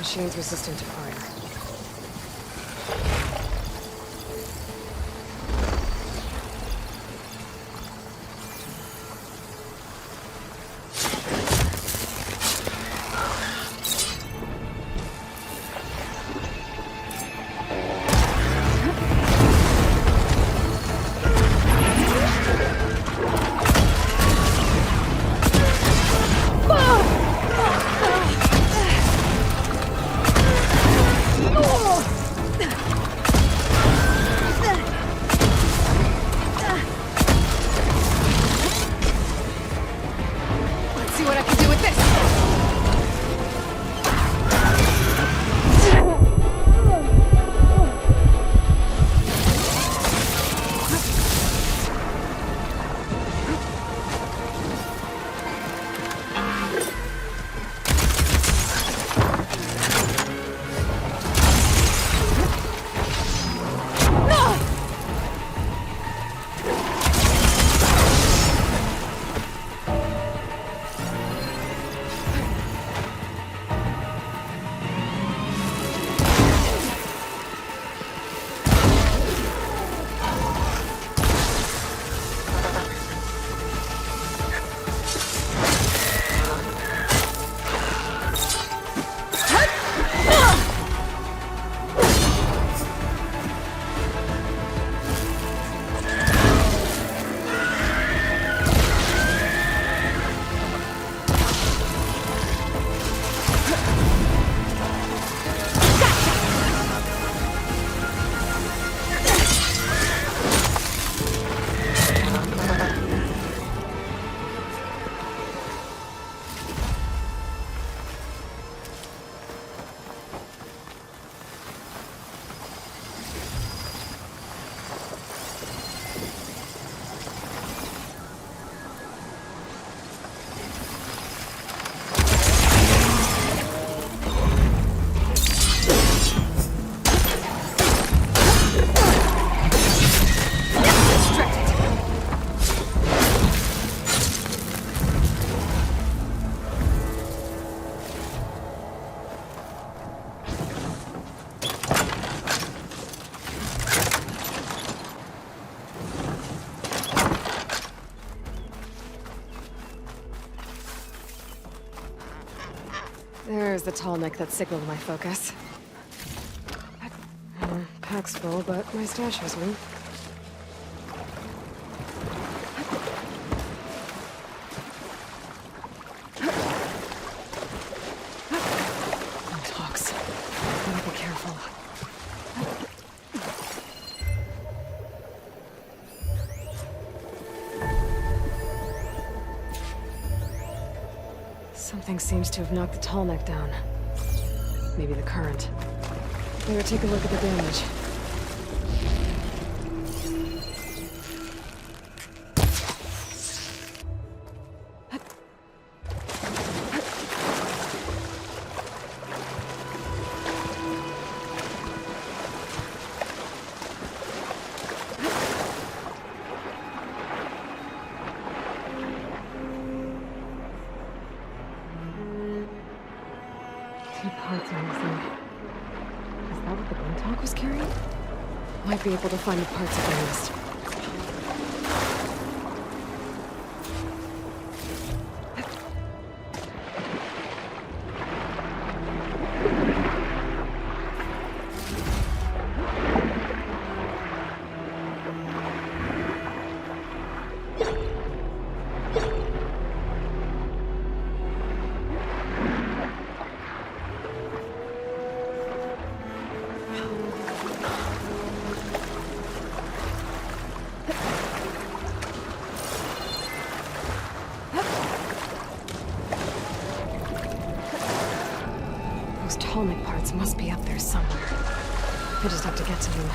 machine's resistant to fire. There's the tall neck that signaled my focus. Pack's full, but my stash has room. Talks. Gotta be careful. Something seems to have knocked the tall neck down. Maybe the current. Better take a look at the damage. Two parts are missing. Is that what the Buntalk was carrying? Might be able to find the parts if I missed. Those Tolnic parts must be up there somewhere. I just have to get to them.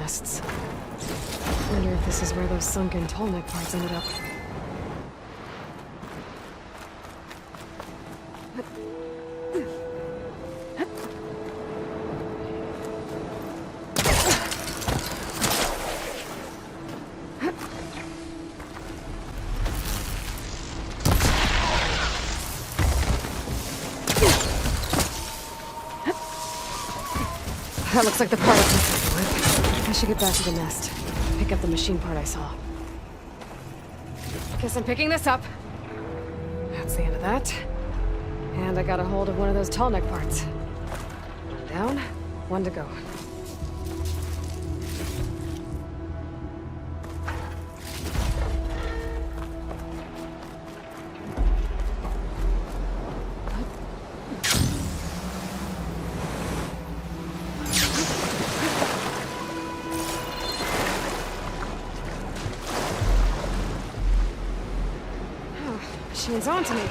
nests. Wonder if this is where those sunken tall neck parts ended up. That looks like the part I was looking with. I should get back to the nest. Pick up the machine part I saw. Guess I'm picking this up. That's the end of that. And I got a hold of one of those tall neck parts. One down, one to go. Machine's on to me.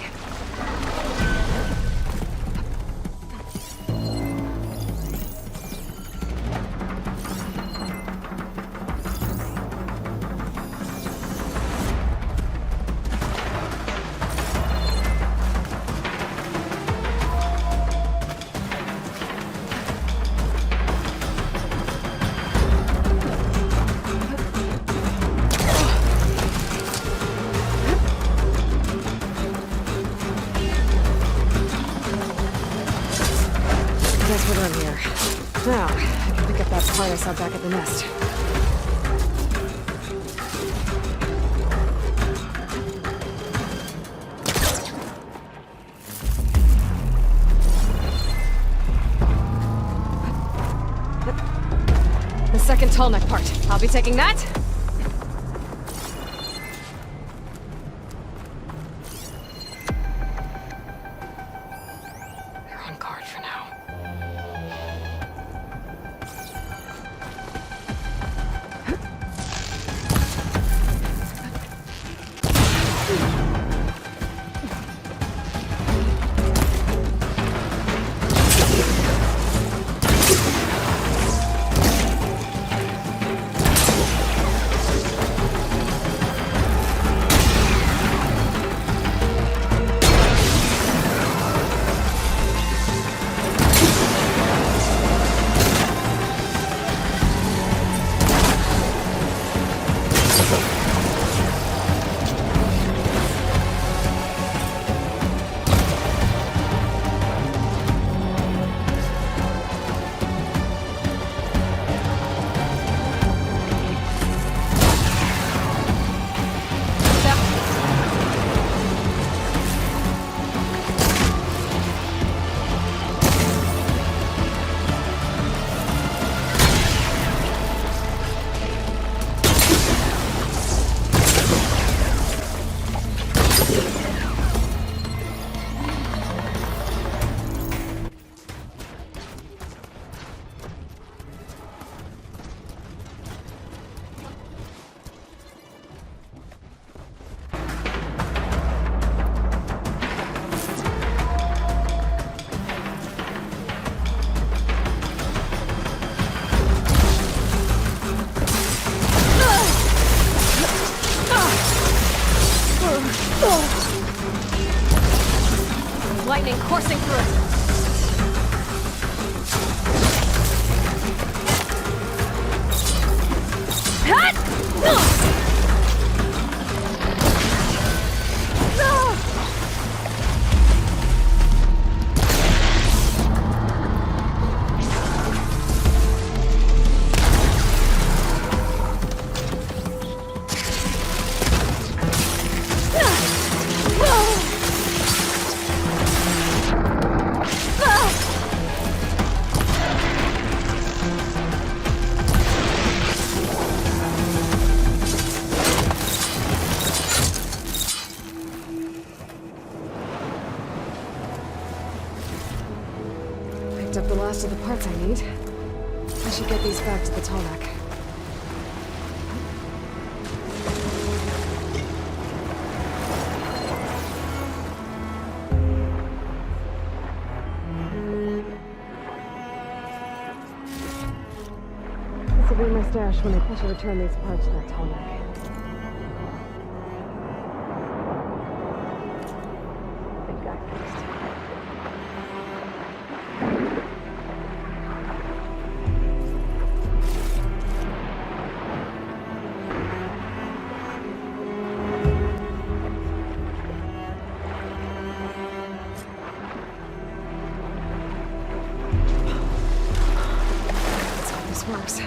Now, I can pick up that part I saw back at the nest. The second tall neck part. I'll be taking that. They're on guard for now. Lightning coursing through it. Up the last of the parts I need. I should get these back to the Tallneck. This will be my stash when they push or return these parts to that tallneck. Big guy first. Let's hope this works.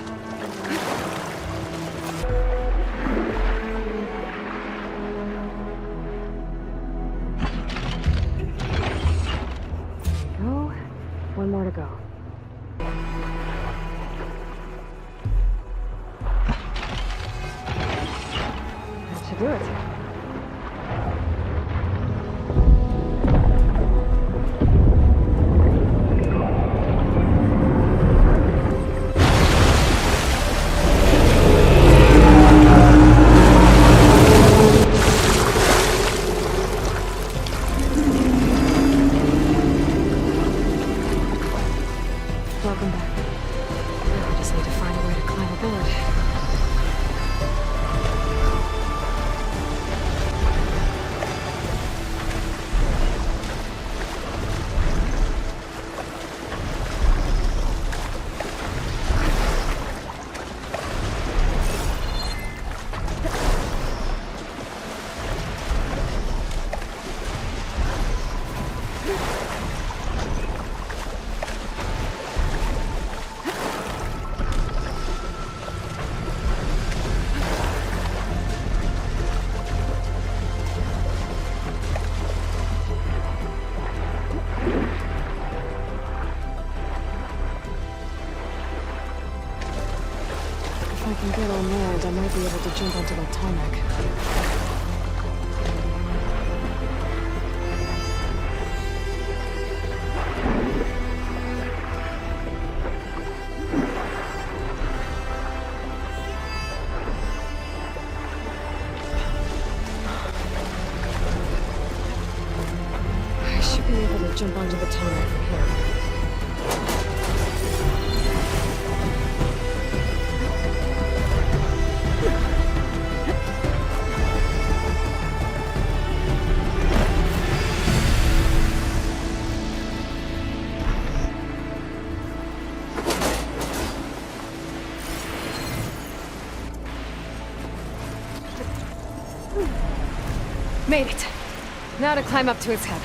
One more to go. That should do it. Welcome back. Now I just need to find a way to climb aboard. If I can get on land, I might be able to jump onto that tallneck. I should be able to jump onto the tallneck from here. Made it. Now to climb up to its head.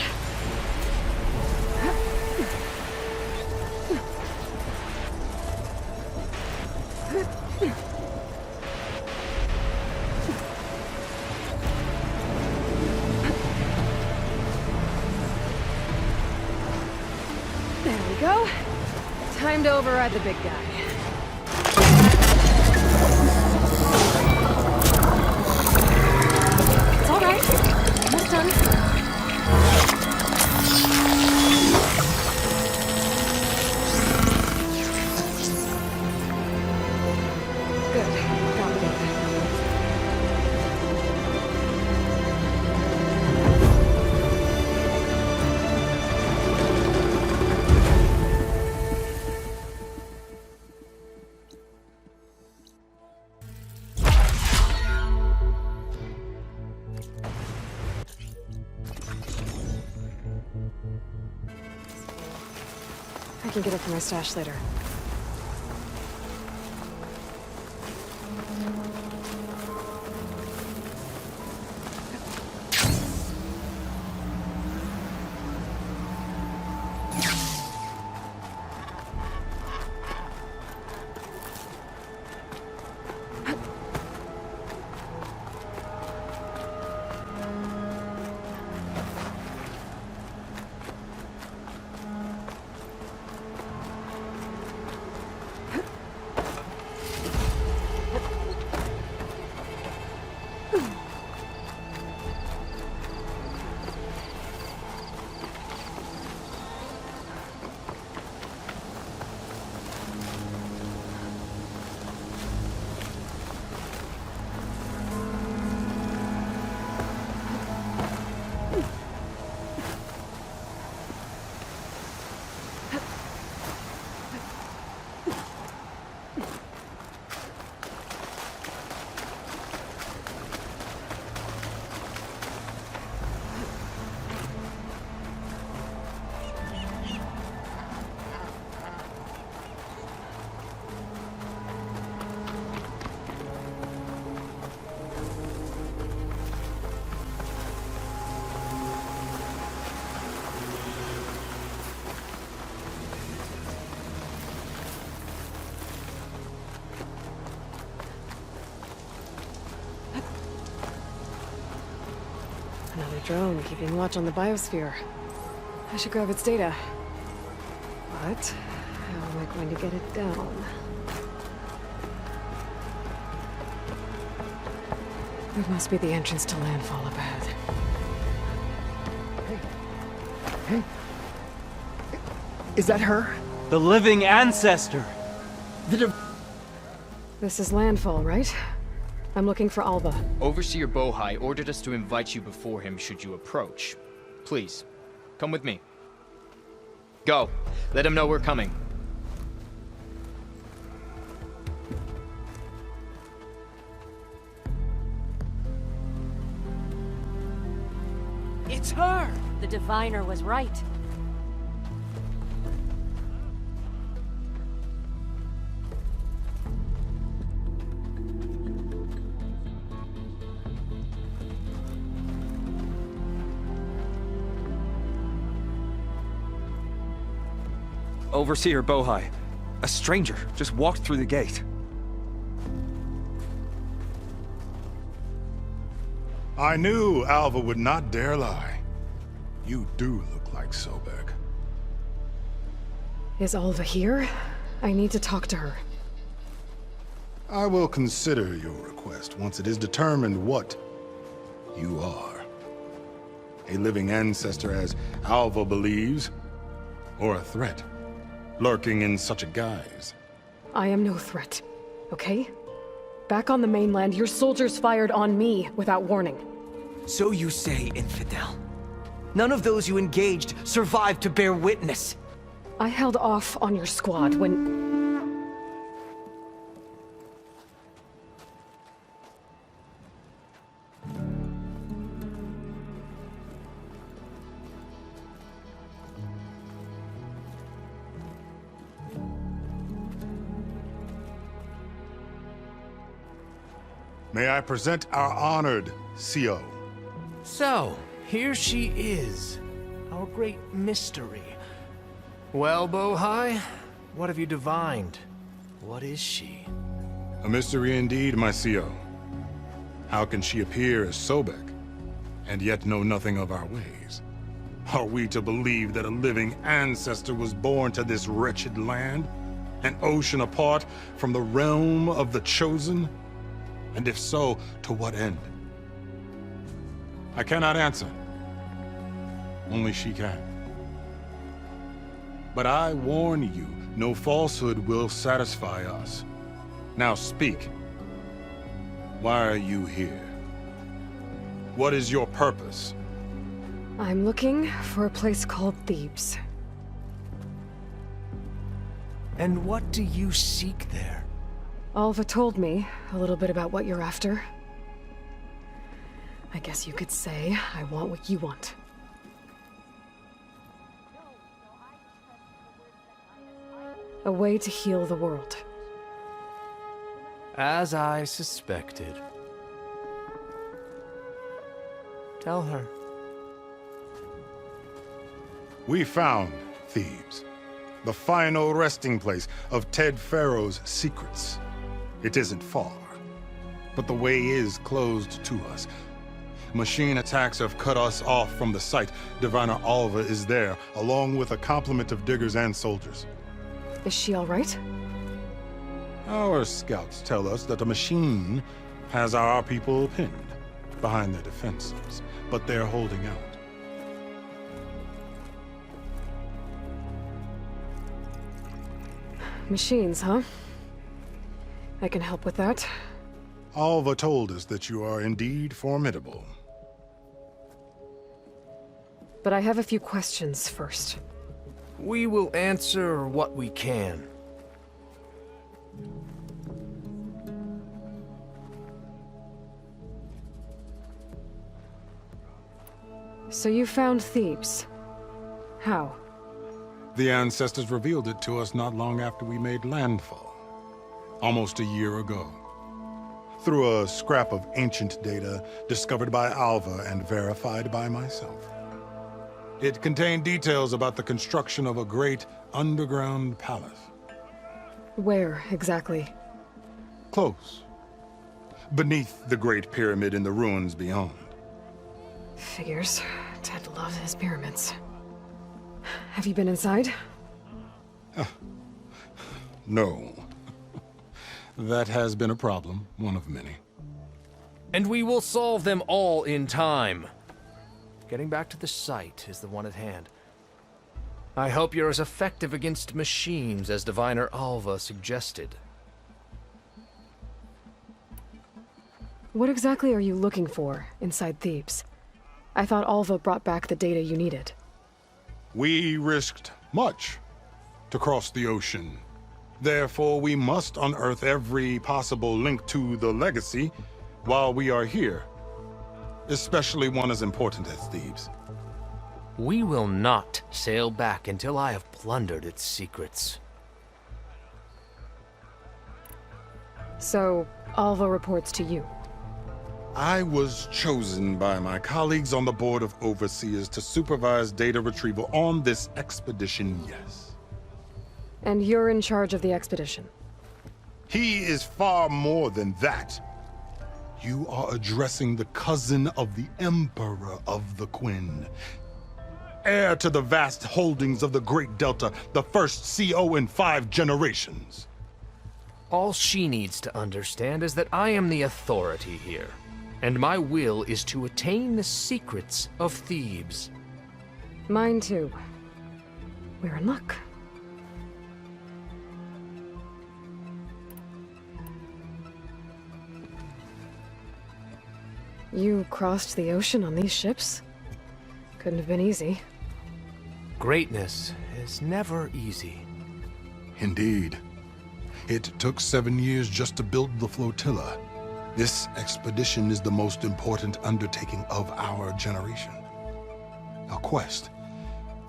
There we go. Time to override the big guy. It's all right. Almost done. Good. Got it. I can get it from my stash later. Another drone keeping watch on the biosphere. I should grab its data. But how am I going to get it down? It must be the entrance to landfall up ahead. Hey. Is that her? The living ancestor! This is landfall, right? I'm looking for Alva. Overseer Bohai ordered us to invite you before him should you approach. Please, come with me. Go. Let him know we're coming. It's her! The diviner was right. Overseer Bohai. A stranger just walked through the gate. I knew Alva would not dare lie. You do look like Sobek. Is Alva here? I need to talk to her. I will consider your request once it is determined what you are. A living ancestor, as Alva believes, or a threat, lurking in such a guise. I am no threat, okay? Back on the mainland, your soldiers fired on me without warning. So you say, infidel. None of those you engaged survived to bear witness. I held off on your squad when... May I present our honored CO. So, here she is, our great mystery. Well, Bohai, what have you divined? What is she? A mystery indeed, my CO. How can she appear as Sobek, and yet know nothing of our ways? Are we to believe that a living ancestor was born to this wretched land? An ocean apart from the realm of the Chosen? And if so, to what end? I cannot answer. Only she can. But I warn you, no falsehood will satisfy us. Now speak. Why are you here? What is your purpose? I'm looking for a place called Thebes. And what do you seek there? Alva told me a little bit about what you're after. I guess you could say I want what you want. A way to heal the world. As I suspected. Tell her. We found Thebes, the final resting place of Ted Pharaoh's secrets. It isn't far, but the way is closed to us. Machine attacks have cut us off from the site. Diviner Alva is there, along with a complement of diggers and soldiers. Is she all right? Our scouts tell us that a machine has our people pinned behind their defenses, but they're holding out. Machines, huh? I can help with that. Alva told us that you are indeed formidable. But I have a few questions first. We will answer what we can. So you found Thebes. How? The ancestors revealed it to us not long after we made landfall. Almost a year ago. Through a scrap of ancient data discovered by Alva and verified by myself. It contained details about the construction of a great underground palace. Where, exactly? Close. Beneath the Great Pyramid in the ruins beyond. Figures. Ted loves his pyramids. Have you been inside? No. That has been a problem, one of many. And we will solve them all in time. Getting back to the site is the one at hand. I hope you're as effective against machines as Diviner Alva suggested. What exactly are you looking for inside Thebes? I thought Alva brought back the data you needed. We risked much to cross the ocean. Therefore, we must unearth every possible link to the legacy while we are here, especially one as important as Thebes. We will not sail back until I have plundered its secrets. So, Alva reports to you. I was chosen by my colleagues on the Board of Overseers to supervise data retrieval on this expedition, yes. And you're in charge of the expedition. He is far more than that. You are addressing the cousin of the Emperor of the Quinn. Heir to the vast holdings of the Great Delta, the first CO in 5 generations. All she needs to understand is that I am the authority here, and my will is to attain the secrets of Thebes. Mine too. We're in luck. You crossed the ocean on these ships? Couldn't have been easy. Greatness is never easy. Indeed. It took 7 years just to build the flotilla. This expedition is the most important undertaking of our generation. A quest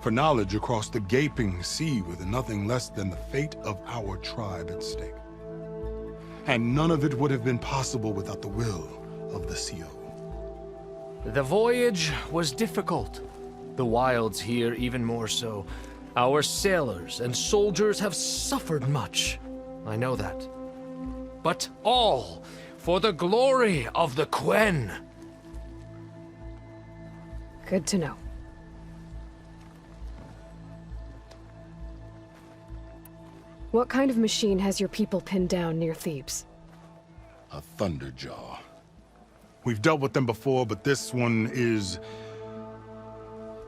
for knowledge across the gaping sea with nothing less than the fate of our tribe at stake. And none of it would have been possible without the will of the CO. The voyage was difficult. The wilds here even more so. Our sailors and soldiers have suffered much. I know that. But all for the glory of the Quen. Good to know. What kind of machine has your people pinned down near Thebes? A Thunderjaw. We've dealt with them before, but this one is...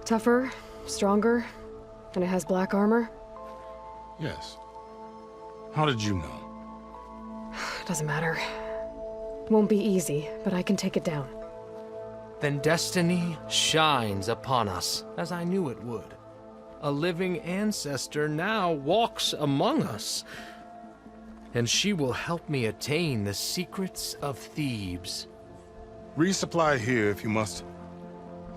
Tougher, stronger, and it has black armor? Yes. How did you know? Doesn't matter. Won't be easy, but I can take it down. Then destiny shines upon us, as I knew it would. A living ancestor now walks among us, and she will help me attain the secrets of Thebes. Resupply here if you must.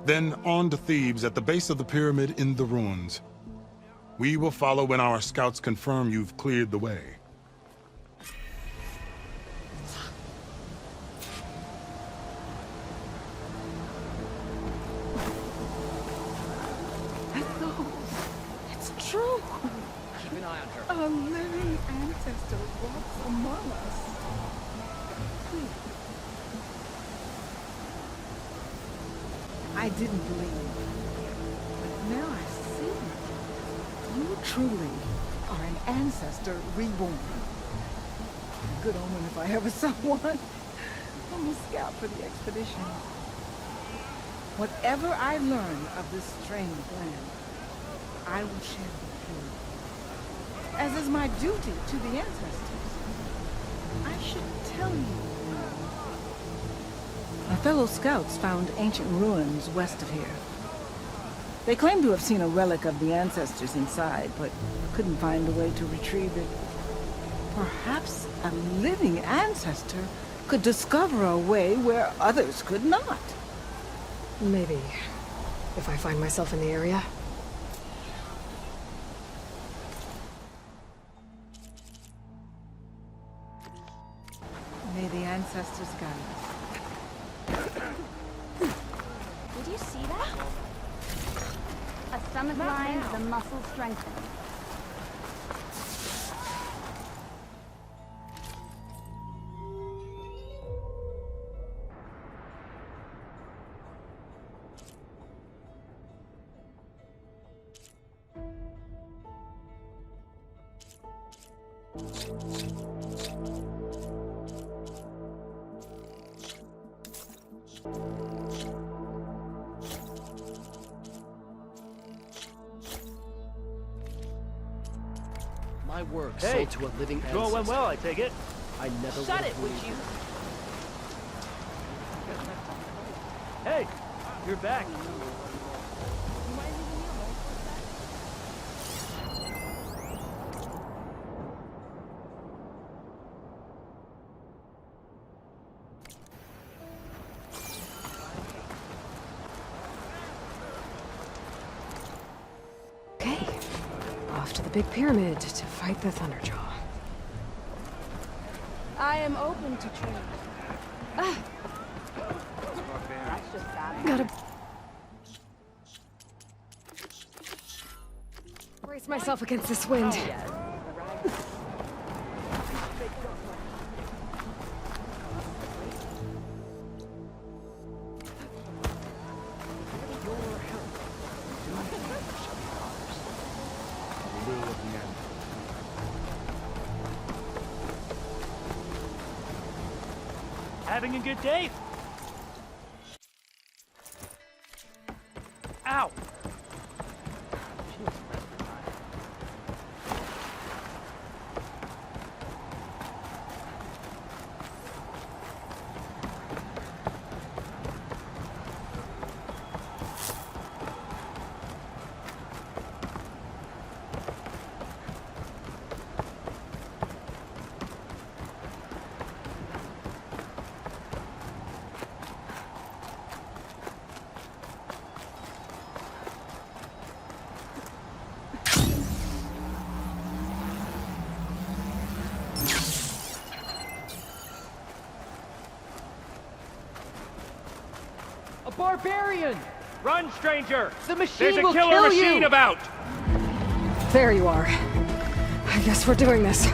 Then on to Thebes at the base of the pyramid in the ruins. We will follow when our scouts confirm you've cleared the way. It's true. Keep an eye on her. A living ancestor walks among us. I didn't believe it, but now I see it. You truly are an ancestor reborn. A good omen if I ever saw one. I'm a scout for the expedition. Whatever I learn of this strange land, I will share with you. As is my duty to the ancestors. I should tell you. My fellow scouts found ancient ruins west of here. They claim to have seen a relic of the ancestors inside, but couldn't find a way to retrieve it. Perhaps a living ancestor could discover a way where others could not. Maybe. If I find myself in the area. May the ancestors guide us. Did you see that? A stomach line with a muscle strengthened. My work Hey, sold to a living Draw went ancestor. well, I take it. I never Shut would it, have would believed you? Hey, you're back. Okay, off to the big pyramid to fight the Thunderjaw. I am open to trade. That's just bad. Gotta brace myself against this wind. Having a good day? Ow! A barbarian! Run, stranger! The machine There's a will killer kill machine you! about! There you are. I guess we're doing this.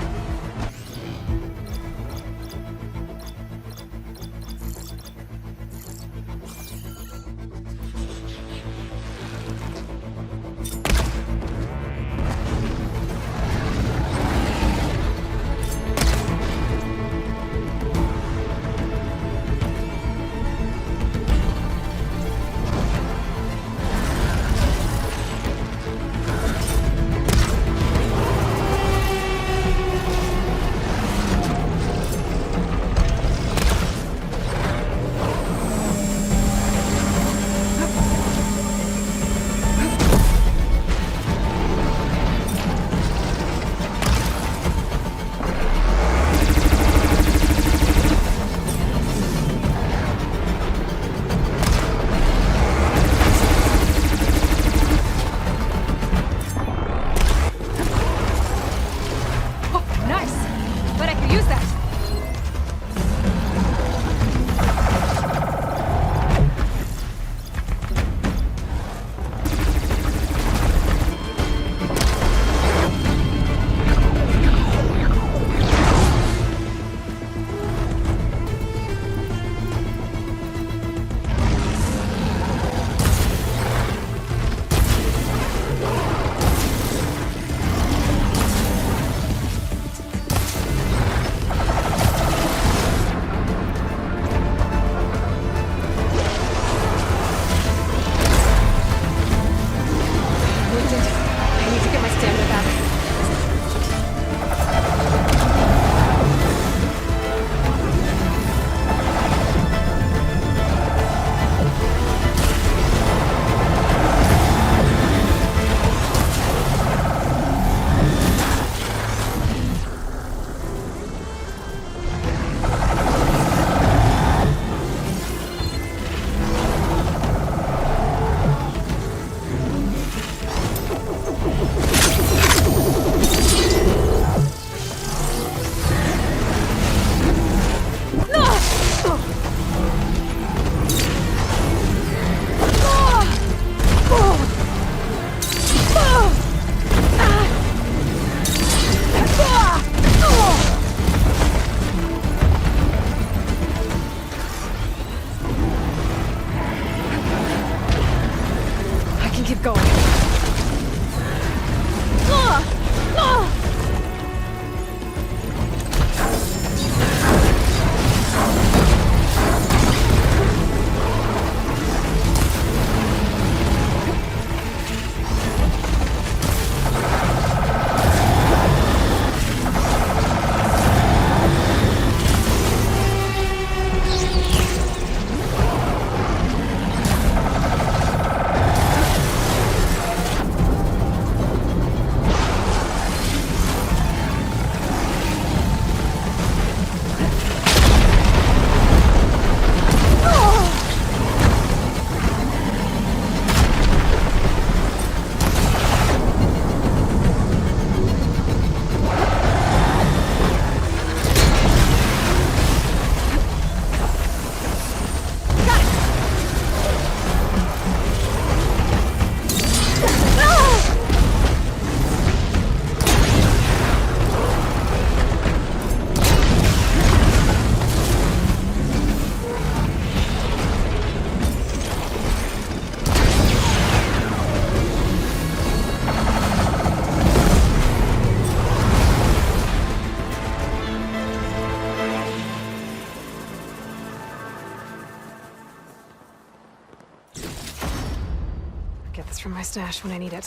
Get this from my stash when I need it.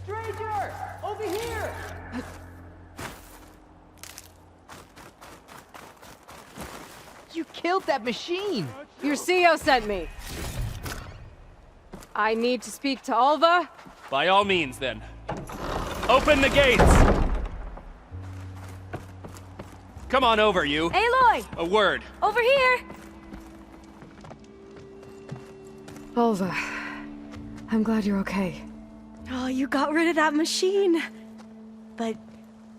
Stranger! Over here! You killed that machine! Your CEO sent me. I need to speak to Alva. By all means, then. Open the gates! Come on over, you. Aloy! A word. Over here! Alva, I'm glad you're okay. Oh, you got rid of that machine. But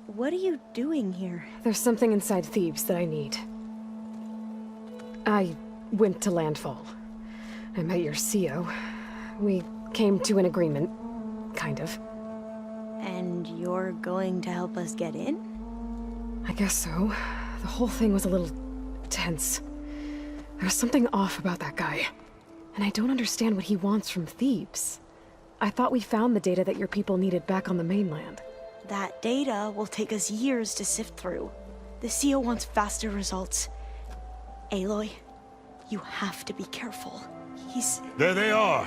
what are you doing here? There's something inside Thebes that I need. I went to Landfall. I met your CEO. We came to an agreement, kind of. And you're going to help us get in? I guess so. The whole thing was a little tense. There was something off about that guy. And I don't understand what he wants from Thebes. I thought we found the data that your people needed back on the mainland. That data will take us years to sift through. The CEO wants faster results. Aloy, you have to be careful. He's... There they are!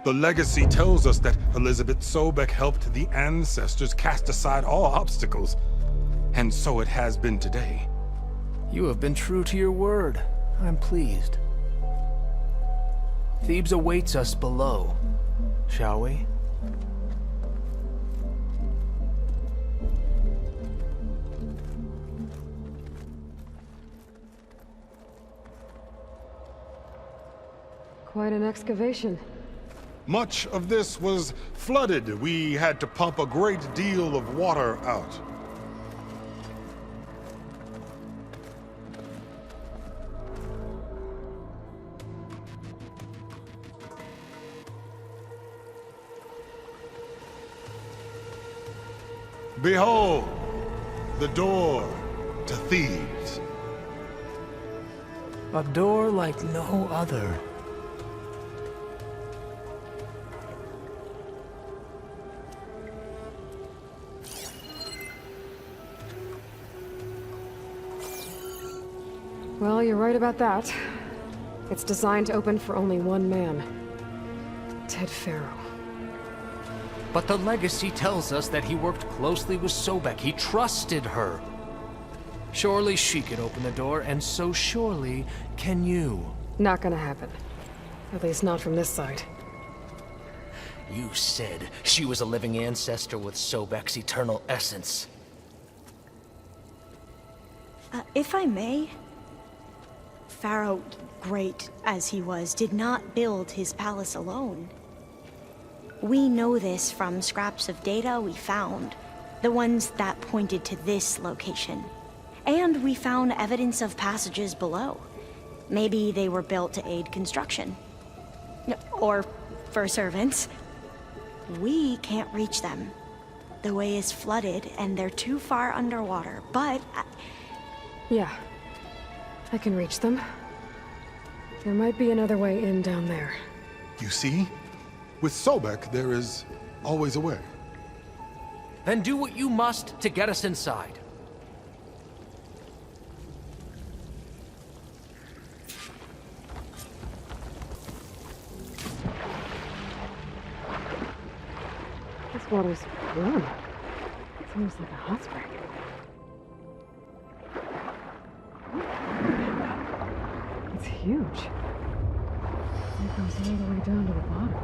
The legacy tells us that Elizabeth Sobek helped the ancestors cast aside all obstacles. And so it has been today. You have been true to your word. I'm pleased. Thebes awaits us below. Shall we? Quite an excavation. Much of this was flooded. We had to pump a great deal of water out. Behold, the door to Thebes. A door like no other. Well, you're right about that. It's designed to open for only one man. Ted Farrow. But the legacy tells us that he worked closely with Sobek. He trusted her. Surely she could open the door, and so surely can you. Not gonna happen. At least not from this side. You said she was a living ancestor with Sobek's eternal essence. If I may... Pharaoh, great as he was, did not build his palace alone. We know this from scraps of data we found, the ones that pointed to this location. And we found evidence of passages below. Maybe they were built to aid construction. Or for servants. We can't reach them. The way is flooded and they're too far underwater, but... Yeah. I can reach them. There might be another way in down there. You see? With Sobek, there is always a way. Then do what you must to get us inside. This water's warm. It's almost like a hot spring. It's huge. It goes all the way down to the bottom.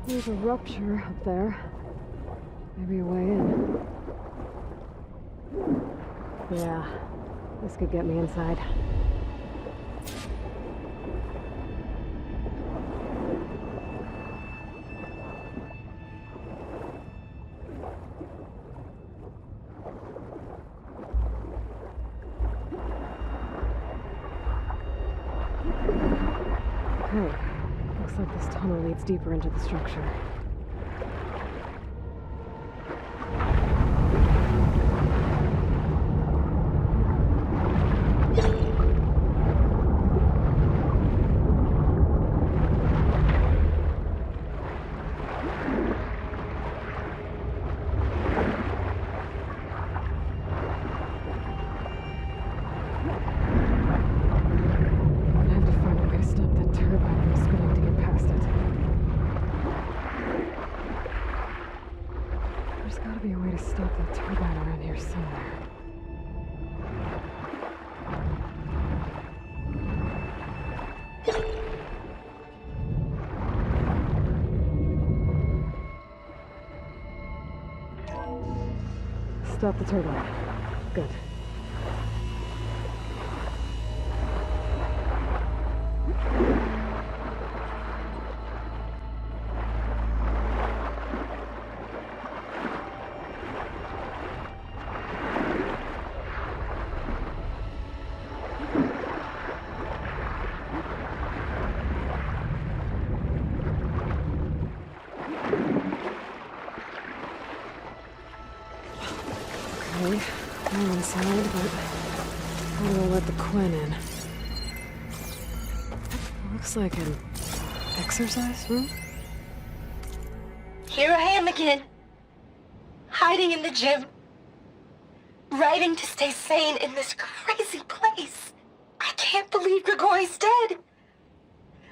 There's a rupture up there. Maybe a way in. Yeah, this could get me inside. tunnel leads deeper into the structure. Stop that turbine around here somewhere. Stop the turbine. Good. Okay, I'm inside, but how do I let the Quinn in? Looks like an exercise room? Here I am again, hiding in the gym, writing to stay sane in this crazy place. I can't believe Grigori's dead.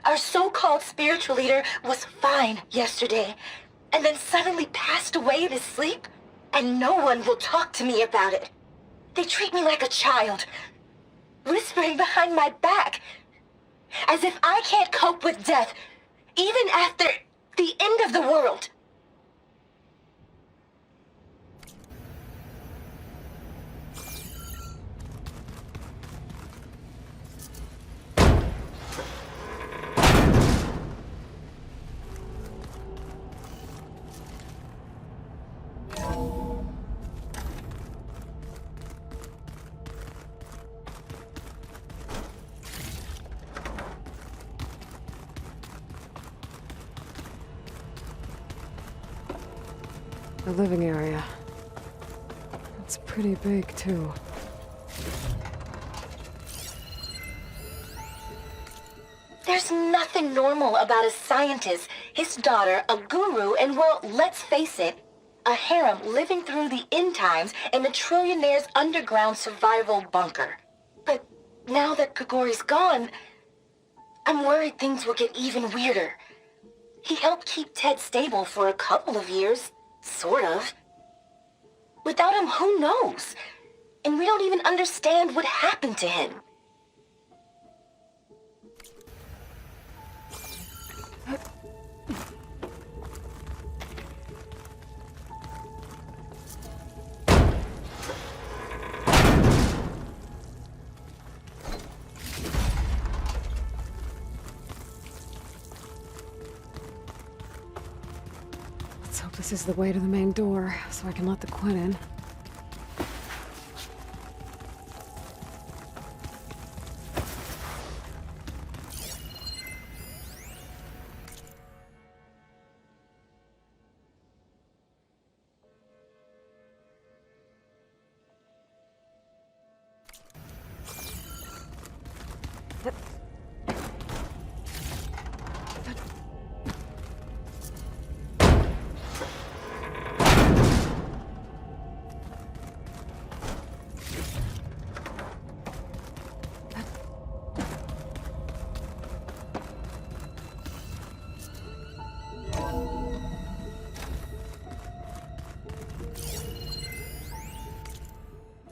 Our so-called spiritual leader was fine yesterday, and then suddenly passed away in his sleep, and no one will talk to me about it. They treat me like a child, whispering behind my back, as if I can't cope with death, even after the end of the world. The living area. It's pretty big, too. There's nothing normal about a scientist, his daughter, a guru, and well, let's face it, a harem living through the end times in a trillionaire's underground survival bunker. But now that Grigori's gone, I'm worried things will get even weirder. He helped keep Ted stable for a couple of years. Sort of. Without him, who knows? And we don't even understand what happened to him. Let's hope this is the way to the main door, so I can let the Quinn in.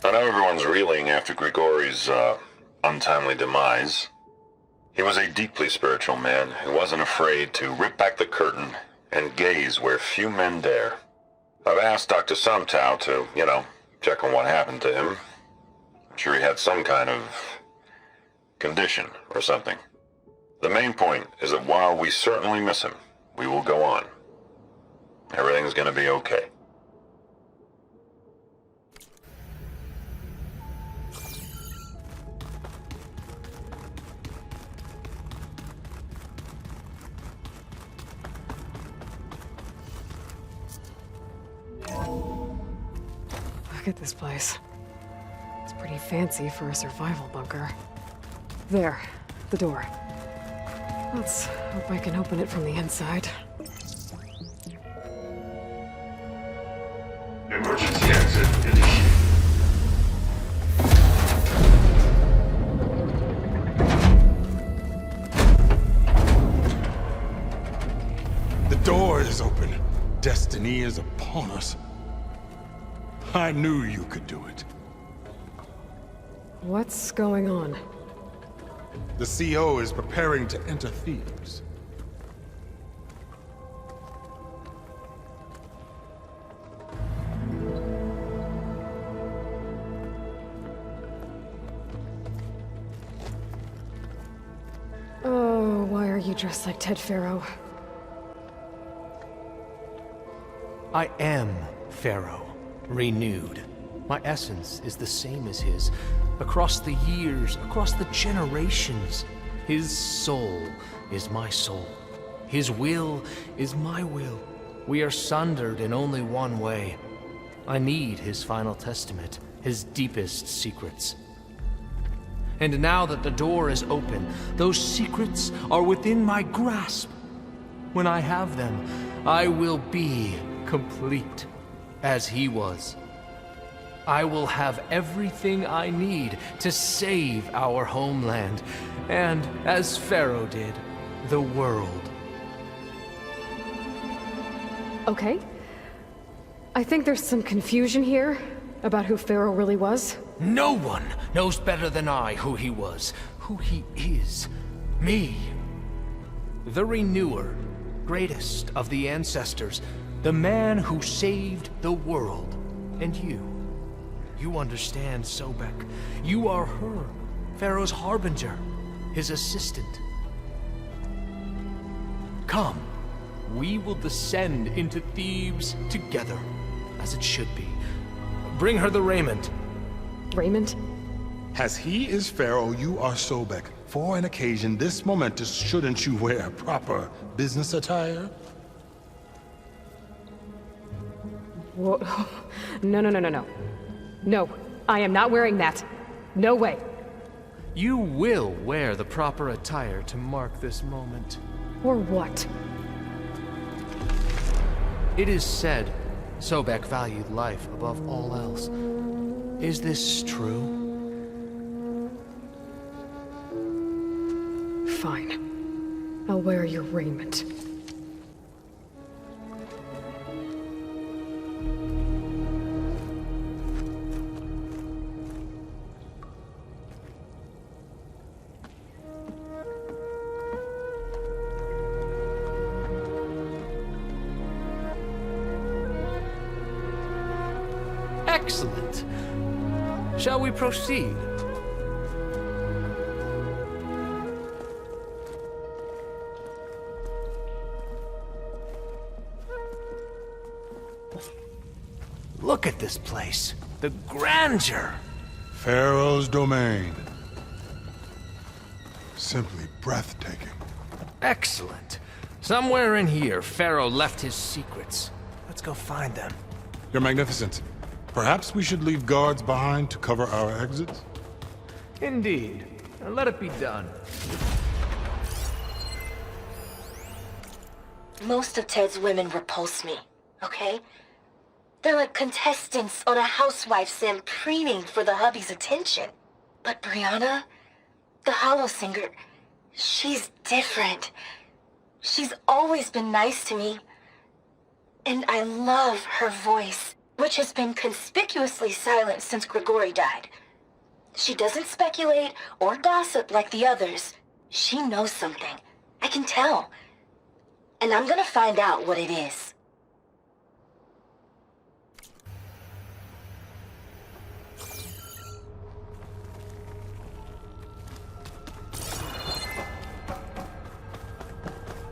I know everyone's reeling after Grigori's untimely demise. He was a deeply spiritual man who wasn't afraid to rip back the curtain and gaze where few men dare. I've asked Dr. Sumtow to, check on what happened to him. I'm sure he had some kind of condition or something. The main point is that while we certainly miss him, we will go on. Everything's gonna be okay. Look at this place. It's pretty fancy for a survival bunker. There, the door. Let's hope I can open it from the inside. Emergency exit initiated. The door is open. Destiny is upon us. I knew you could do it. What's going on? The CO is preparing to enter Thebes. Oh, why are you dressed like Ted Pharaoh? I am Pharaoh, renewed. My essence is the same as his. Across the years, across the generations, his soul is my soul. His will is my will. We are sundered in only one way. I need his final testament, his deepest secrets. And now that the door is open, those secrets are within my grasp. When I have them, I will be complete, as he was. I will have everything I need to save our homeland, and, as Pharaoh did, the world. Okay. I think there's some confusion here about who Pharaoh really was. No one knows better than I who he was, who he is. Me. The Renewer, greatest of the ancestors, the man who saved the world. And you. You understand, Sobek. You are her, Pharaoh's harbinger, his assistant. Come, we will descend into Thebes together, as it should be. Bring her the raiment. Raiment? As he is Pharaoh, you are Sobek. For an occasion this momentous, shouldn't you wear proper business attire? Whoa. No. No, I am not wearing that. No way. You will wear the proper attire to mark this moment. Or what? It is said Sobek valued life above all else. Is this true? Fine. I'll wear your raiment. Excellent. Shall we proceed? Look at this place. The grandeur. Pharaoh's domain. Simply breathtaking. Excellent. Somewhere in here, Pharaoh left his secrets. Let's go find them. You're magnificent. Perhaps we should leave guards behind to cover our exits? Indeed. Let it be done. Most of Ted's women repulse me, okay? They're like contestants on a housewife sim preening for the hubby's attention. But Brianna, the hollow singer, she's different. She's always been nice to me. And I love her voice, which has been conspicuously silent since Grigori died. She doesn't speculate or gossip like the others. She knows something. I can tell. And I'm gonna find out what it is.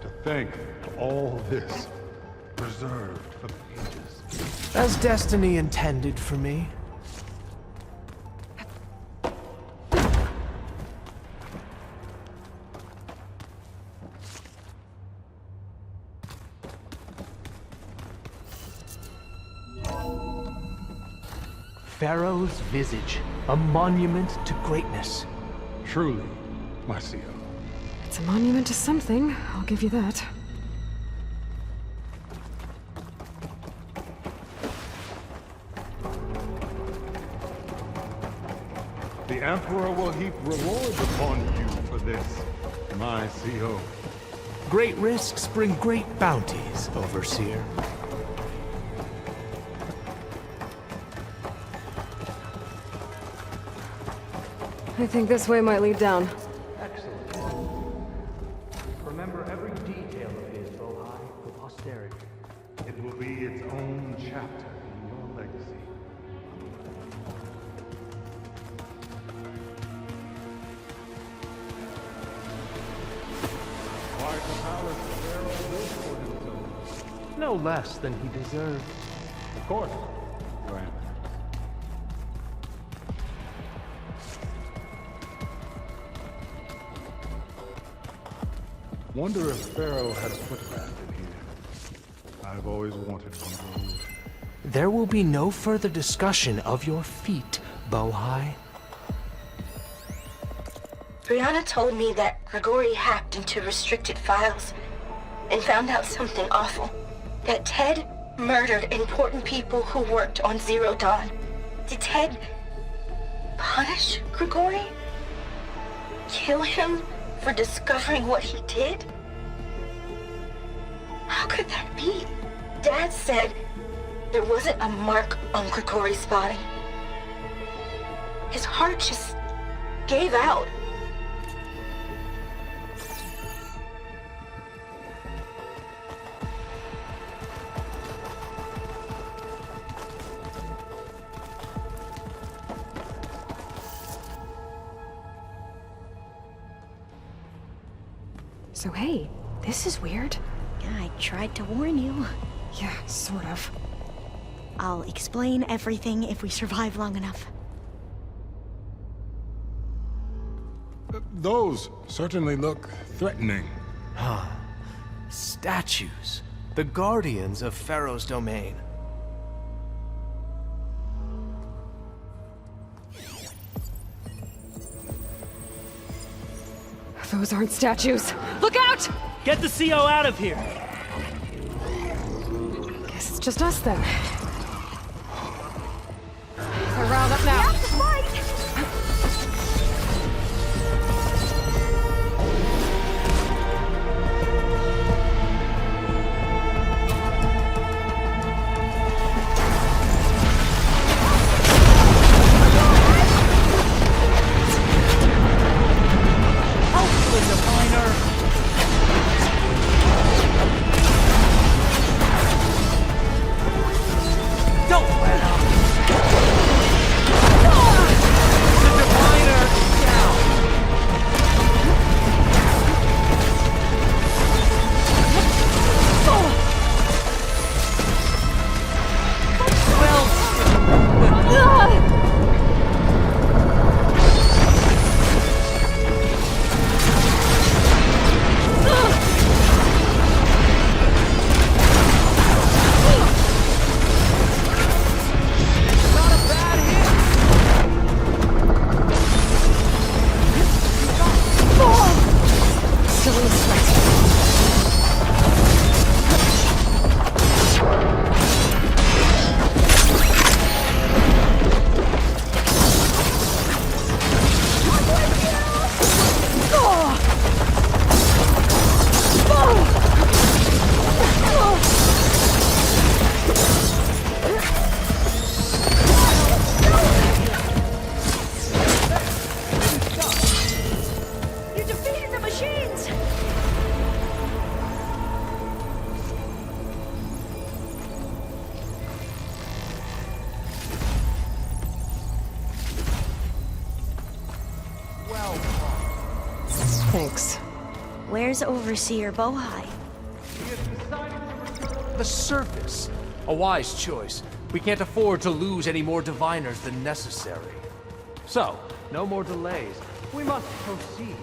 To think of all this preserved for ages. As destiny intended for me. Pharaoh's visage, a monument to greatness. Truly, my CEO. It's a monument to something, I'll give you that. The Emperor will heap rewards upon you for this, my CEO. Great risks bring great bounties, Overseer. I think this way might lead down. Excellent. Remember every detail of his, Bohai, for posterity. It will be its own chapter in your legacy. Quite the palace Pharaoh built for himself. No less than he deserved. Of course, Your Eminence. Wonder if Pharaoh had a footpath in here. I've always wanted one of those. There will be no further discussion of your feat, Bohai. Brianna told me that Grigori hacked into restricted files and found out something awful. That Ted murdered important people who worked on Zero Dawn. Did Ted punish Grigori? Kill him for discovering what he did? How could that be? Dad said there wasn't a mark on Grigori's body. His heart just gave out. So hey, this is weird. Yeah, I tried to warn you. Yeah, sort of. I'll explain everything if we survive long enough. Those certainly look threatening. Statues. The guardians of Pharaoh's domain. Those aren't statues. Look out! Get the CO out of here! Guess it's just us then. They're riled up now. Thanks. Where's Overseer Bohai? The surface. A wise choice. We can't afford to lose any more diviners than necessary. So, no more delays. We must proceed.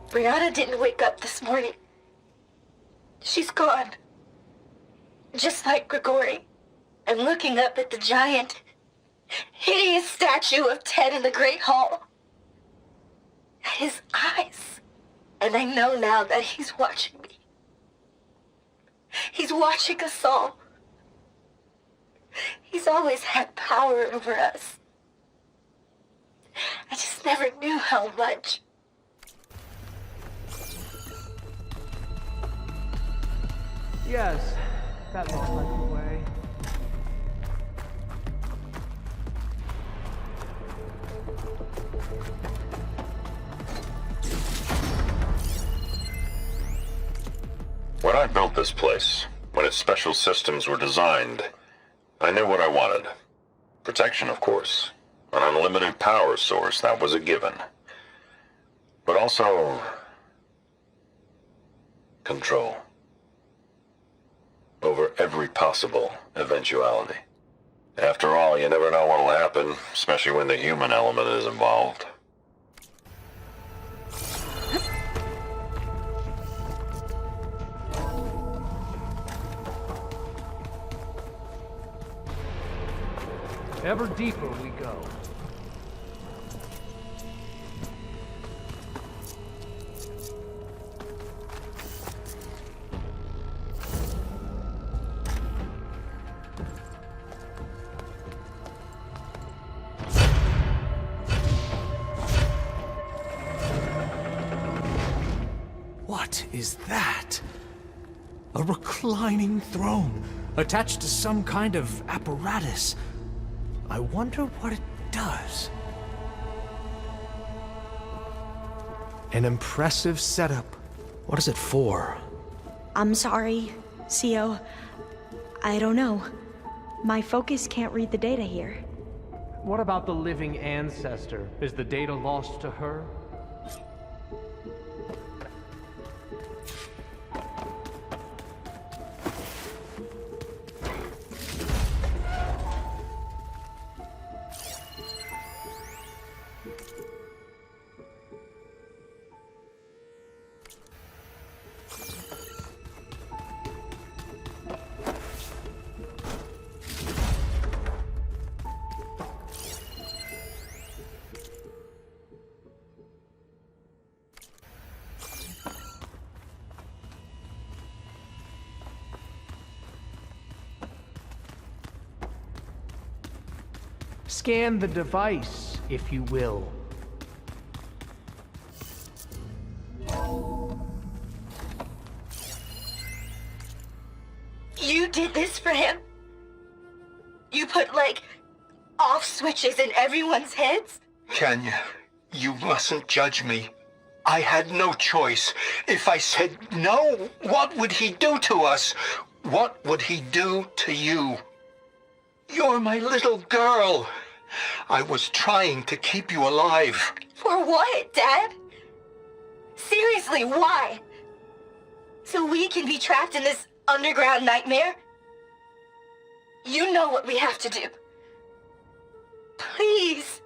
Brianna didn't wake up this morning. She's gone. Just like Grigori. I'm looking up at the giant, hideous statue of Ted in the Great Hall. At his eyes. And I know now that he's watching me. He's watching us all. He's always had power over us. I just never knew how much. Yes, that looks like the way. When I built this place, when its special systems were designed, I knew what I wanted. Protection, of course. An unlimited power source, that was a given. But also... control. Over every possible eventuality. After all, you never know what'll happen, especially when the human element is involved. Ever deeper we go. What is that? A reclining throne, attached to some kind of apparatus. I wonder what it does. An impressive setup. What is it for? I'm sorry, CO. I don't know. My focus can't read the data here. What about the living ancestor? Is the data lost to her? Scan the device, if you will. You did this for him? You put, like, off switches in everyone's heads? Kenya, you mustn't judge me. I had no choice. If I said no, what would he do to us? What would he do to you? You're my little girl. I was trying to keep you alive. For what, Dad? Seriously, why? So we can be trapped in this underground nightmare? You know what we have to do. Please.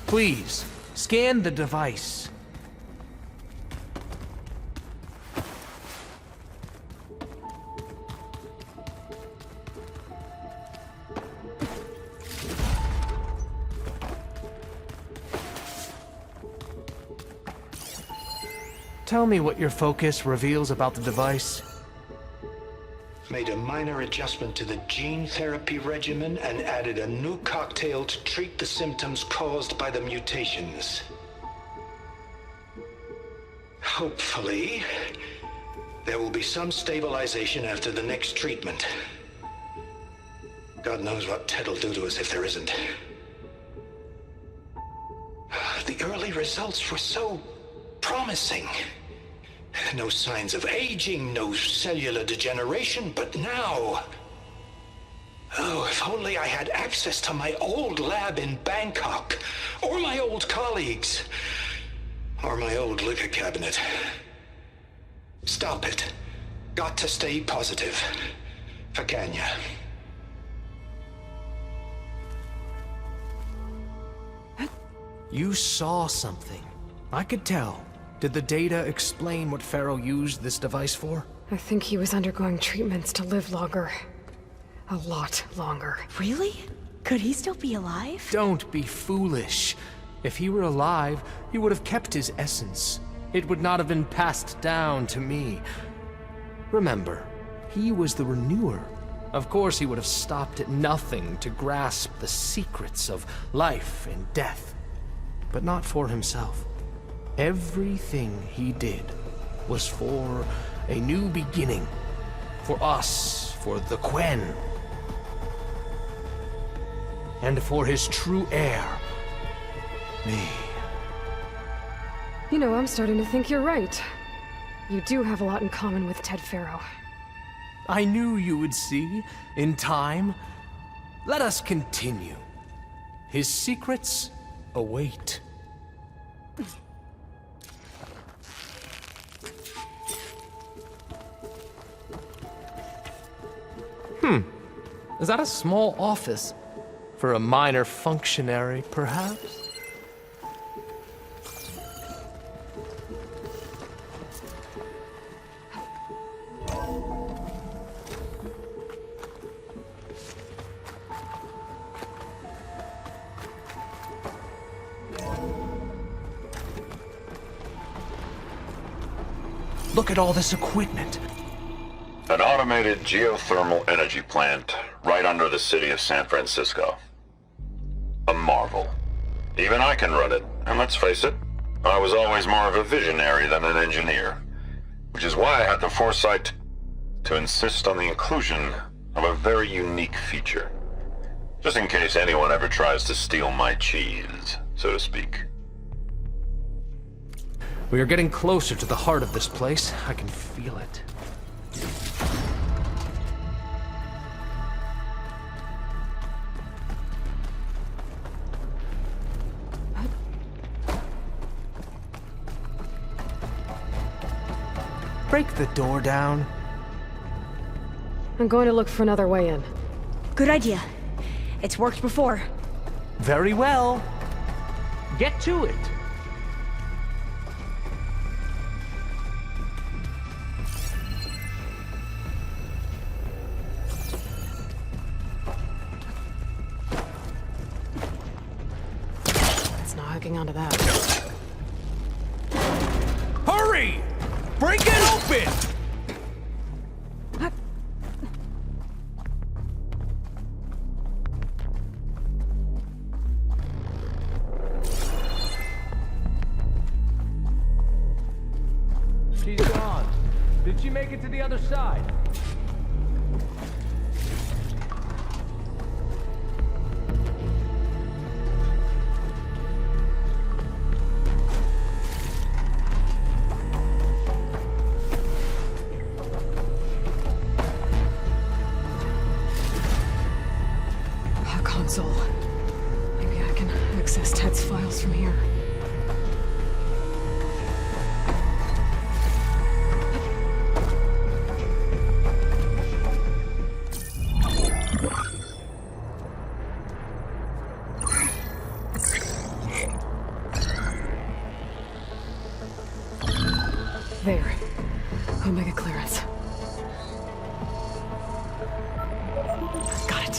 Please, scan the device. Tell me what your focus reveals about the device. Made a minor adjustment to the gene therapy regimen and added a new cocktail to treat the symptoms caused by the mutations. Hopefully, there will be some stabilization after the next treatment. God knows what Ted will do to us if there isn't. The early results were so promising. No signs of aging, no cellular degeneration, but now... Oh, if only I had access to my old lab in Bangkok, or my old colleagues, or my old liquor cabinet. Stop it. Got to stay positive. For Ganya. You saw something. I could tell. Did the data explain what Pharaoh used this device for? I think he was undergoing treatments to live longer. A lot longer. Really? Could he still be alive? Don't be foolish. If he were alive, he would have kept his essence. It would not have been passed down to me. Remember, he was the renewer. Of course he would have stopped at nothing to grasp the secrets of life and death. But not for himself. Everything he did was for a new beginning. For us, for the Quen. And for his true heir, me. You know, I'm starting to think you're right. You do have a lot in common with Ted Pharaoh. I knew you would see, in time. Let us continue. His secrets await. Is that a small office? For a minor functionary, perhaps? Look at all this equipment. An automated geothermal energy plant right under the city of San Francisco. A marvel. Even I can run it, and let's face it, I was always more of a visionary than an engineer, which is why I had the foresight to insist on the inclusion of a very unique feature, just in case anyone ever tries to steal my cheese, so to speak. We are getting closer to the heart of this place. I can feel it. Break the door down. I'm going to look for another way in. Good idea. It's worked before. Very well. Get to it. It's not hooking onto that. Hurry! Break it open! She's gone. Did she make it to the other side? A console. Maybe I can access Ted's files from here. There. Omega clearance. Got it.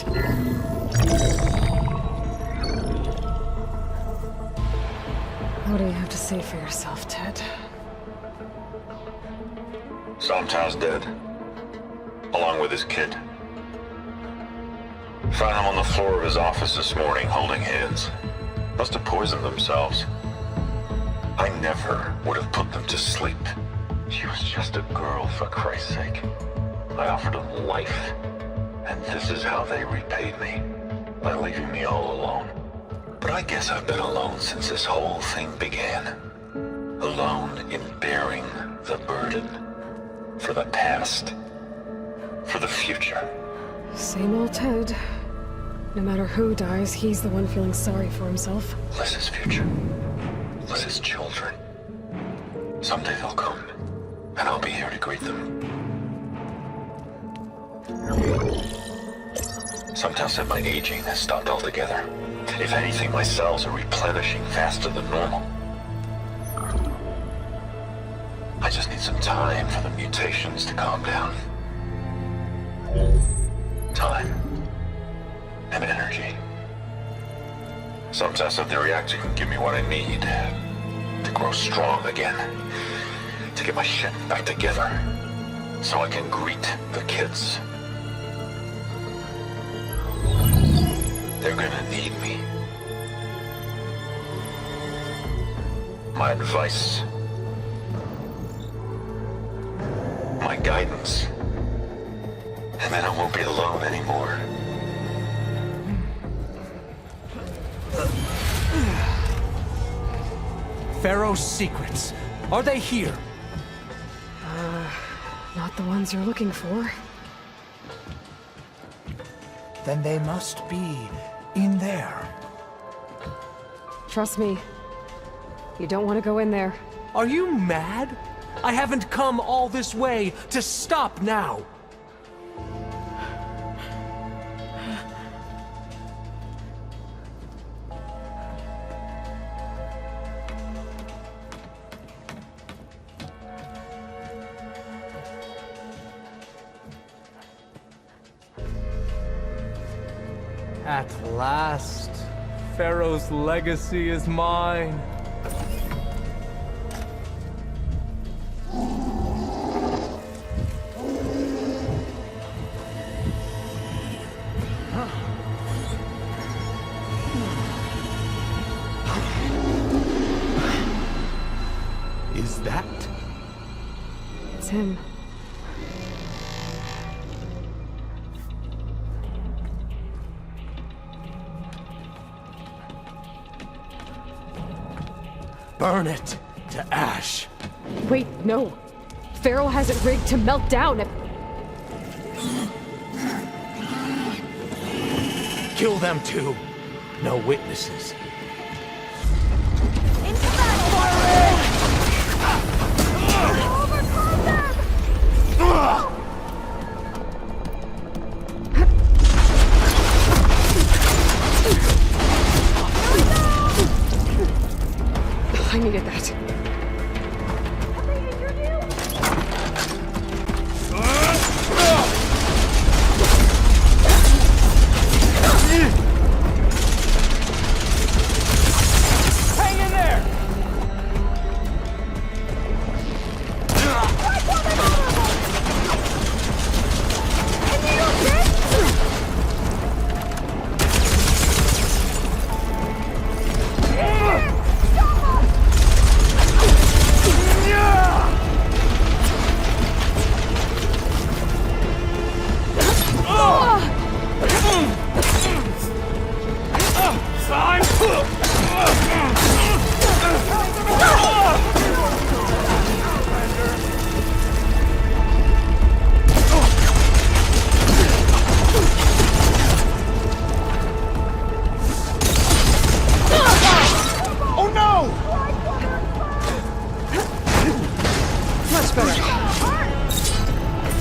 What do you have to say for yourself, Ted? Somtow's dead, along with his kid. Found them on the floor of his office this morning, holding hands. Must have poisoned themselves. I never would have put them to sleep. She was just a girl, for Christ's sake. I offered them life, and this is how they repaid me, by leaving me all alone. But I guess I've been alone since this whole thing began. Alone in bearing the burden. For the past. For the future. Same old Ted. No matter who dies, he's the one feeling sorry for himself. Liz's future. Liz's children. Someday they'll come. and I'll be here to greet them. Some tell said my aging has stopped altogether. If anything, my cells are replenishing faster than normal. I just need some time for the mutations to calm down. Time. And energy. Some test said the reactor can give me what I need to grow strong again. To get my shit back together. So I can greet the kids. They're gonna need me. My advice. My guidance. And then I won't be alone anymore. Pharaoh's secrets. Are they here? Not the ones you're looking for. Then they must be in there. Trust me. You don't want to go in there. Are you mad? I haven't come all this way to stop now. At last, Pharaoh's legacy is mine. Is that? It's him. Burn it to ash. Wait, no. Pharaoh has it rigged to melt down if... Kill them too. No witnesses. I needed that. Hang in there!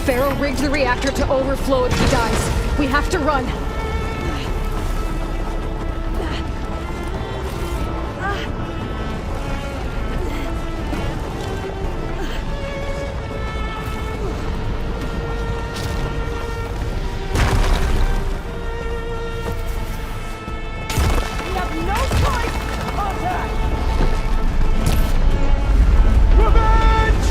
Pharaoh rigged the reactor to overflow if he dies. We have to run. We have no choice! Contact! Revenge!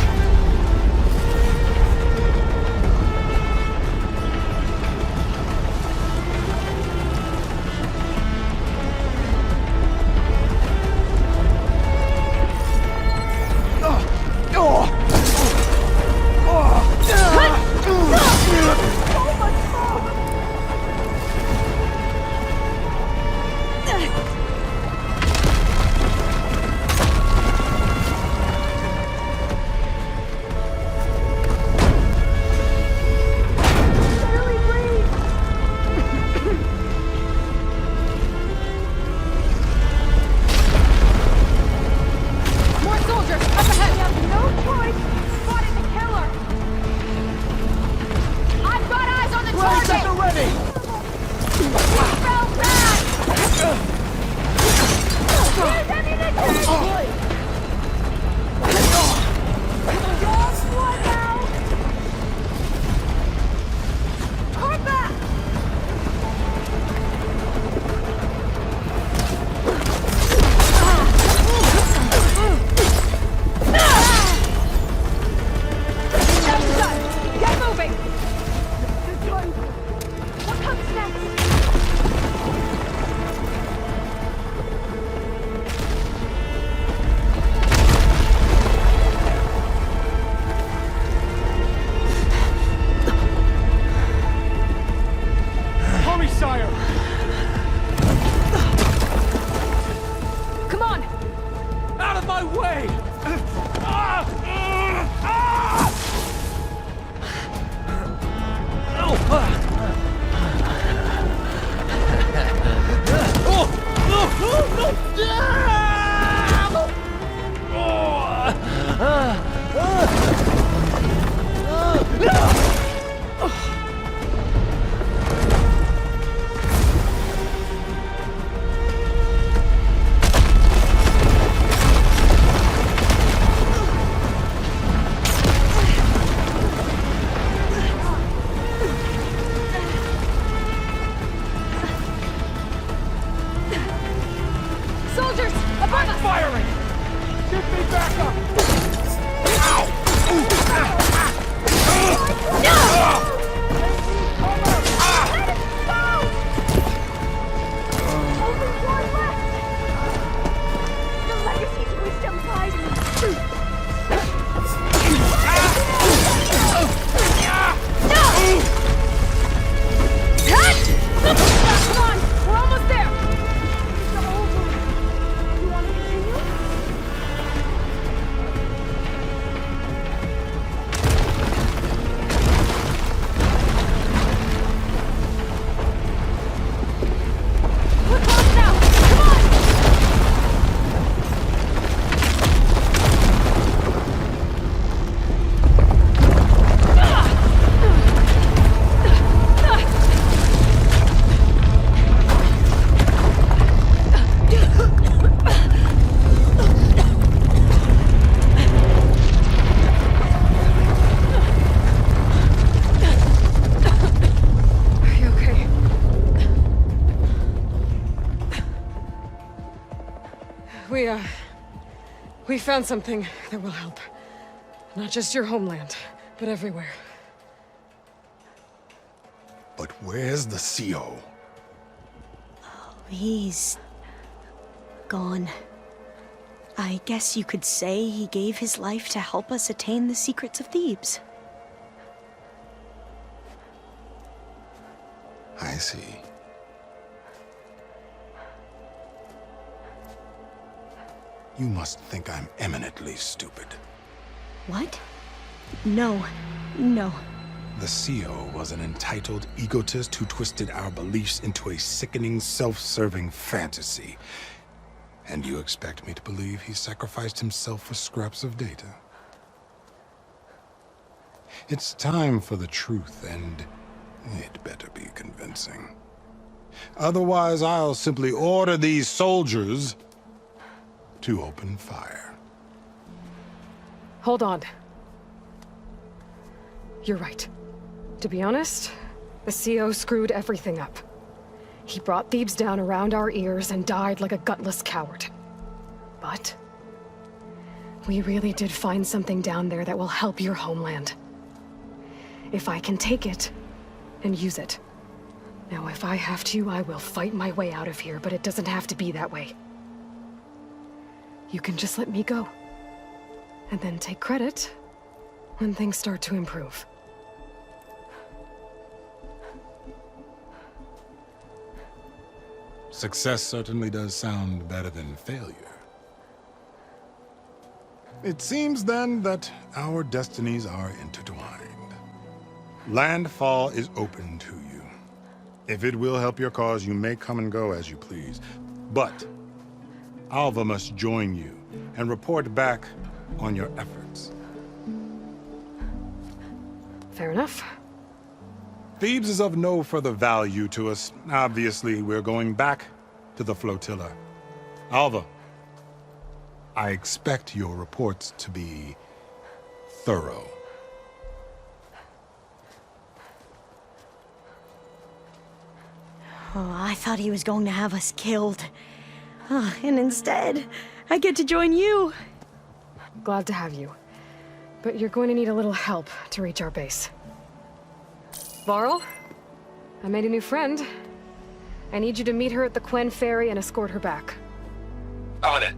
Soldiers, above us! Firing! Give me backup! Come on, we're almost there! You want to continue? We're close now! Come on! Are you okay? We found something that will help. Not just your homeland, but everywhere. But where's the CO? He's gone. I guess you could say he gave his life to help us attain the secrets of Thebes. I see. You must think I'm eminently stupid. What? No. No. The CO was an entitled egotist who twisted our beliefs into a sickening, self-serving fantasy. And you expect me to believe he sacrificed himself for scraps of data? It's time for the truth, and it better be convincing. Otherwise, I'll simply order these soldiers to open fire. Hold on. You're right. To be honest, the CO screwed everything up. He brought Thebes down around our ears and died like a gutless coward. But we really did find something down there that will help your homeland. If I can take it and use it. Now, if I have to, I will fight my way out of here, but it doesn't have to be that way. You can just let me go. And then take credit when things start to improve. Success certainly does sound better than failure. It seems then that our destinies are intertwined. Landfall is open to you. If it will help your cause, you may come and go as you please. But Alva must join you and report back on your efforts. Fair enough. Thebes is of no further value to us. Obviously, we're going back to the flotilla. Alva, I expect your reports to be thorough. Oh, I thought he was going to have us killed. Oh, and instead, I get to join you. Glad to have you. But you're going to need a little help to reach our base. Varl, I made a new friend. I need you to meet her at the Quen Ferry and escort her back. On it.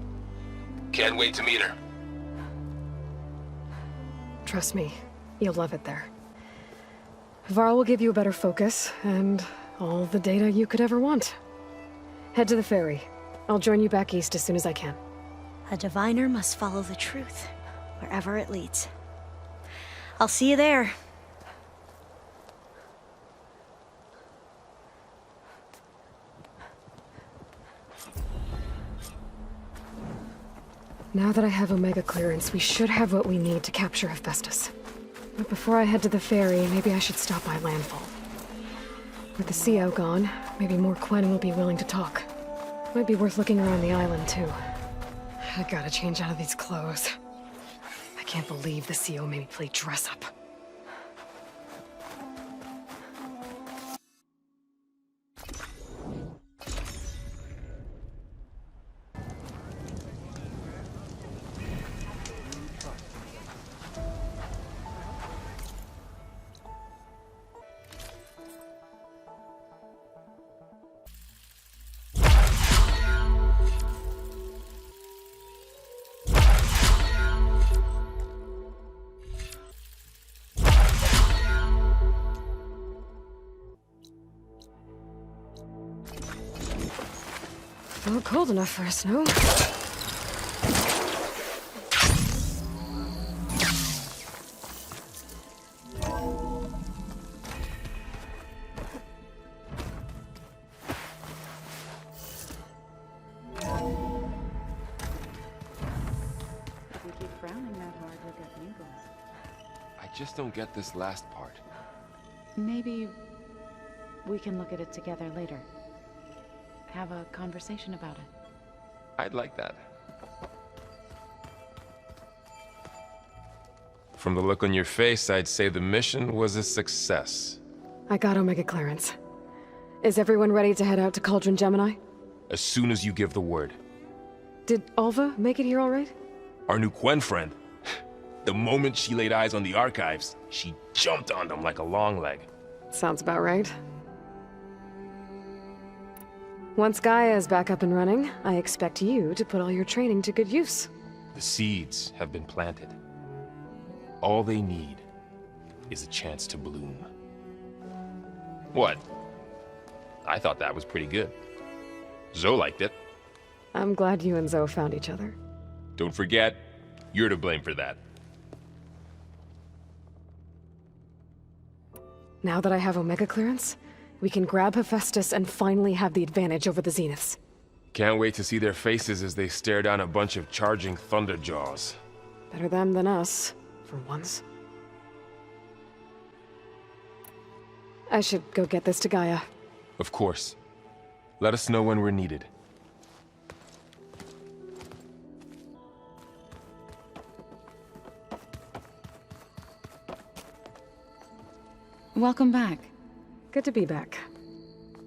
Can't wait to meet her. Trust me, you'll love it there. Varl will give you a better focus, and all the data you could ever want. Head to the ferry. I'll join you back east as soon as I can. A diviner must follow the truth, wherever it leads. I'll see you there. Now that I have Omega clearance, we should have what we need to capture Hephaestus. But before I head to the ferry, maybe I should stop by Landfall. With the CO gone, maybe more Quen will be willing to talk. Might be worth looking around the island, too. I gotta change out of these clothes. I can't believe the CO made me play dress up. Not cold enough for a snow. If we keep frowning that hard, we'll get wrinkles. I just don't get this last part. Maybe we can look at it together later. Have a conversation about it. I'd like that. From the look on your face, I'd say the mission was a success. I got Omega clearance. Is everyone ready to head out to Cauldron Gemini? As soon as you give the word. Did Alva make it here all right? Our new Quen friend. The moment she laid eyes on the archives, she jumped on them like a long leg. Sounds about right. Once Gaia is back up and running, I expect you to put all your training to good use. The seeds have been planted. All they need is a chance to bloom. What? I thought that was pretty good. Zoe liked it. I'm glad you and Zoe found each other. Don't forget, you're to blame for that. Now that I have Omega clearance, we can grab Hephaestus and finally have the advantage over the Zeniths. Can't wait to see their faces as they stare down a bunch of charging Thunderjaws. Better them than us, for once. I should go get this to Gaia. Of course. Let us know when we're needed. Welcome back. Good to be back.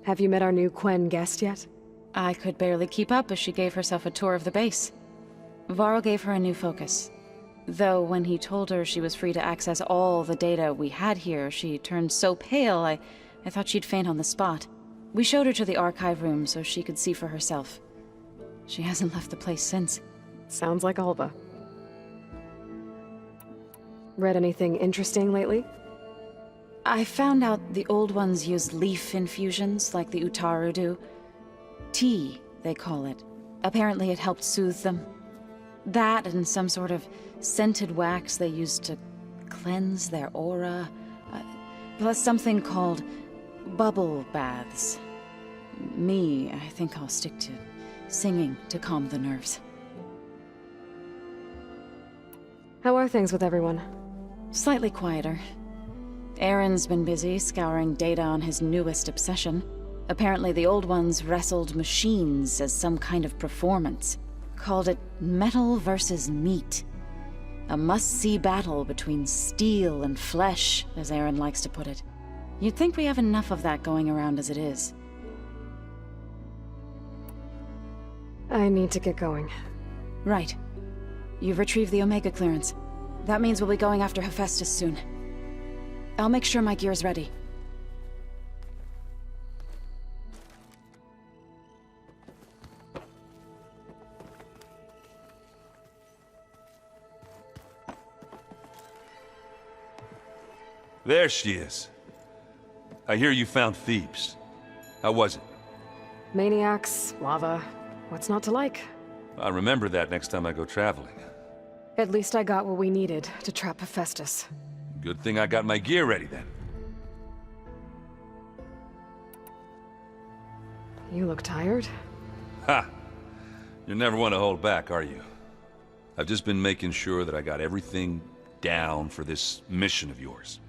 Have you met our new Quen guest yet? I could barely keep up as she gave herself a tour of the base. Varl gave her a new focus. Though when he told her she was free to access all the data we had here, she turned so pale I thought she'd faint on the spot. We showed her to the archive room so she could see for herself. She hasn't left the place since. Sounds like Alva. Read anything interesting lately? I found out the old ones use leaf infusions like the Utaru do. Tea, they call it. Apparently it helped soothe them. That and some sort of scented wax they used to cleanse their aura. Plus something called bubble baths. Me, I think I'll stick to singing to calm the nerves. How are things with everyone? Slightly quieter. Aaron's been busy scouring data on his newest obsession. Apparently the old ones wrestled machines as some kind of performance. Called it metal versus meat. A must-see battle between steel and flesh, as Aaron likes to put it. You'd think we have enough of that going around as it is. I need to get going. Right. You've retrieved the Omega clearance. That means we'll be going after Hephaestus soon. I'll make sure my gear's ready. There she is. I hear you found Thebes. How was it? Maniacs, lava, what's not to like? I'll remember that next time I go traveling. At least I got what we needed to trap Hephaestus. Good thing I got my gear ready then. You look tired. Ha! You never want to hold back, are you? I've just been making sure that I got everything down for this mission of yours.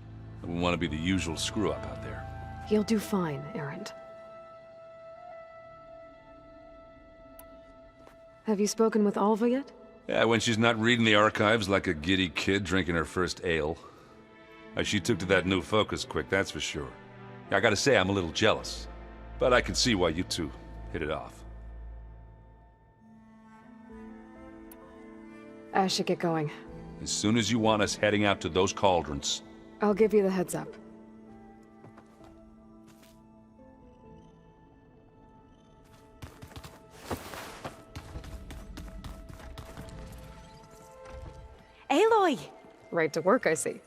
I wouldn't want to be the usual screw-up out there. He'll do fine, Erend. Have you spoken with Alva yet? Yeah, when she's not reading the archives like a giddy kid drinking her first ale. She took to that new focus quick, that's for sure. I gotta say, I'm a little jealous. But I can see why you two hit it off. I should get going. As soon as you want us heading out to those cauldrons. I'll give you the heads up. Aloy! Right to work, I see.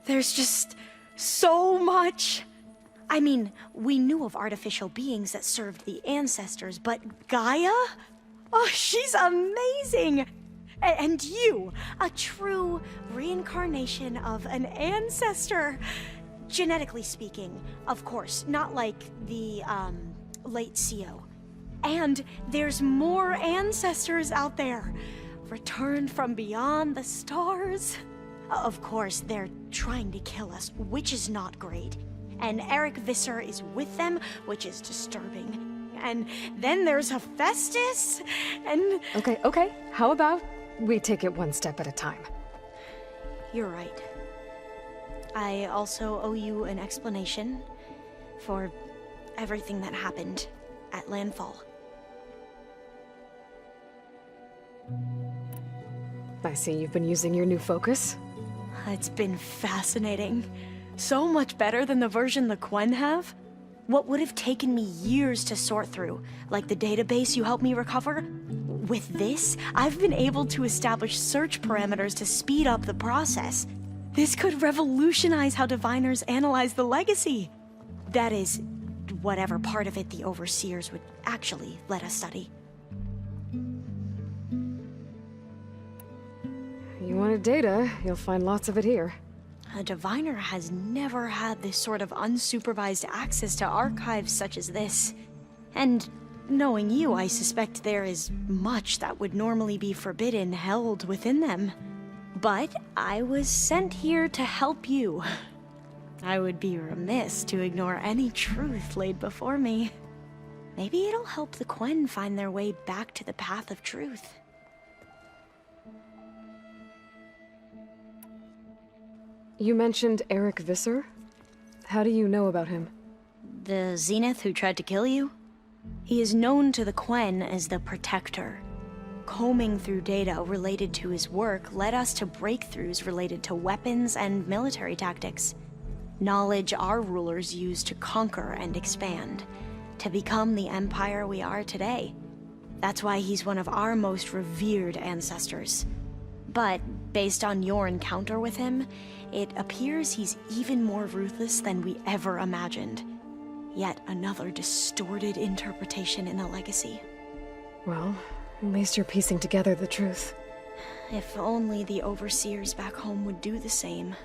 There's just so much. I mean, we knew of artificial beings that served the ancestors, but Gaia? Oh, she's amazing! And you, a true reincarnation of an ancestor. Genetically speaking, of course, not like the, late CO. And there's more ancestors out there, returned from beyond the stars. Of course, they're trying to kill us, which is not great. And Eric Visser is with them, which is disturbing. And then there's Hephaestus, and... Okay. How about we take it one step at a time? You're right. I also owe you an explanation for everything that happened at Landfall. I see you've been using your new focus. It's been fascinating. So much better than the version the Quen have. What would have taken me years to sort through, like the database you helped me recover, with this, I've been able to establish search parameters to speed up the process. This could revolutionize how diviners analyze the legacy. That is, whatever part of it the overseers would actually let us study. You wanted data, you'll find lots of it here. A diviner has never had this sort of unsupervised access to archives such as this. And knowing you, I suspect there is much that would normally be forbidden held within them. But I was sent here to help you. I would be remiss to ignore any truth laid before me. Maybe it'll help the Quen find their way back to the path of truth. You mentioned Eric Visser? How do you know about him? The Zenith who tried to kill you? He is known to the Quen as the Protector. Combing through data related to his work led us to breakthroughs related to weapons and military tactics. Knowledge our rulers used to conquer and expand, to become the empire we are today. That's why he's one of our most revered ancestors. But based on your encounter with him, it appears he's even more ruthless than we ever imagined. Yet another distorted interpretation in the legacy. Well, at least you're piecing together the truth. If only the overseers back home would do the same.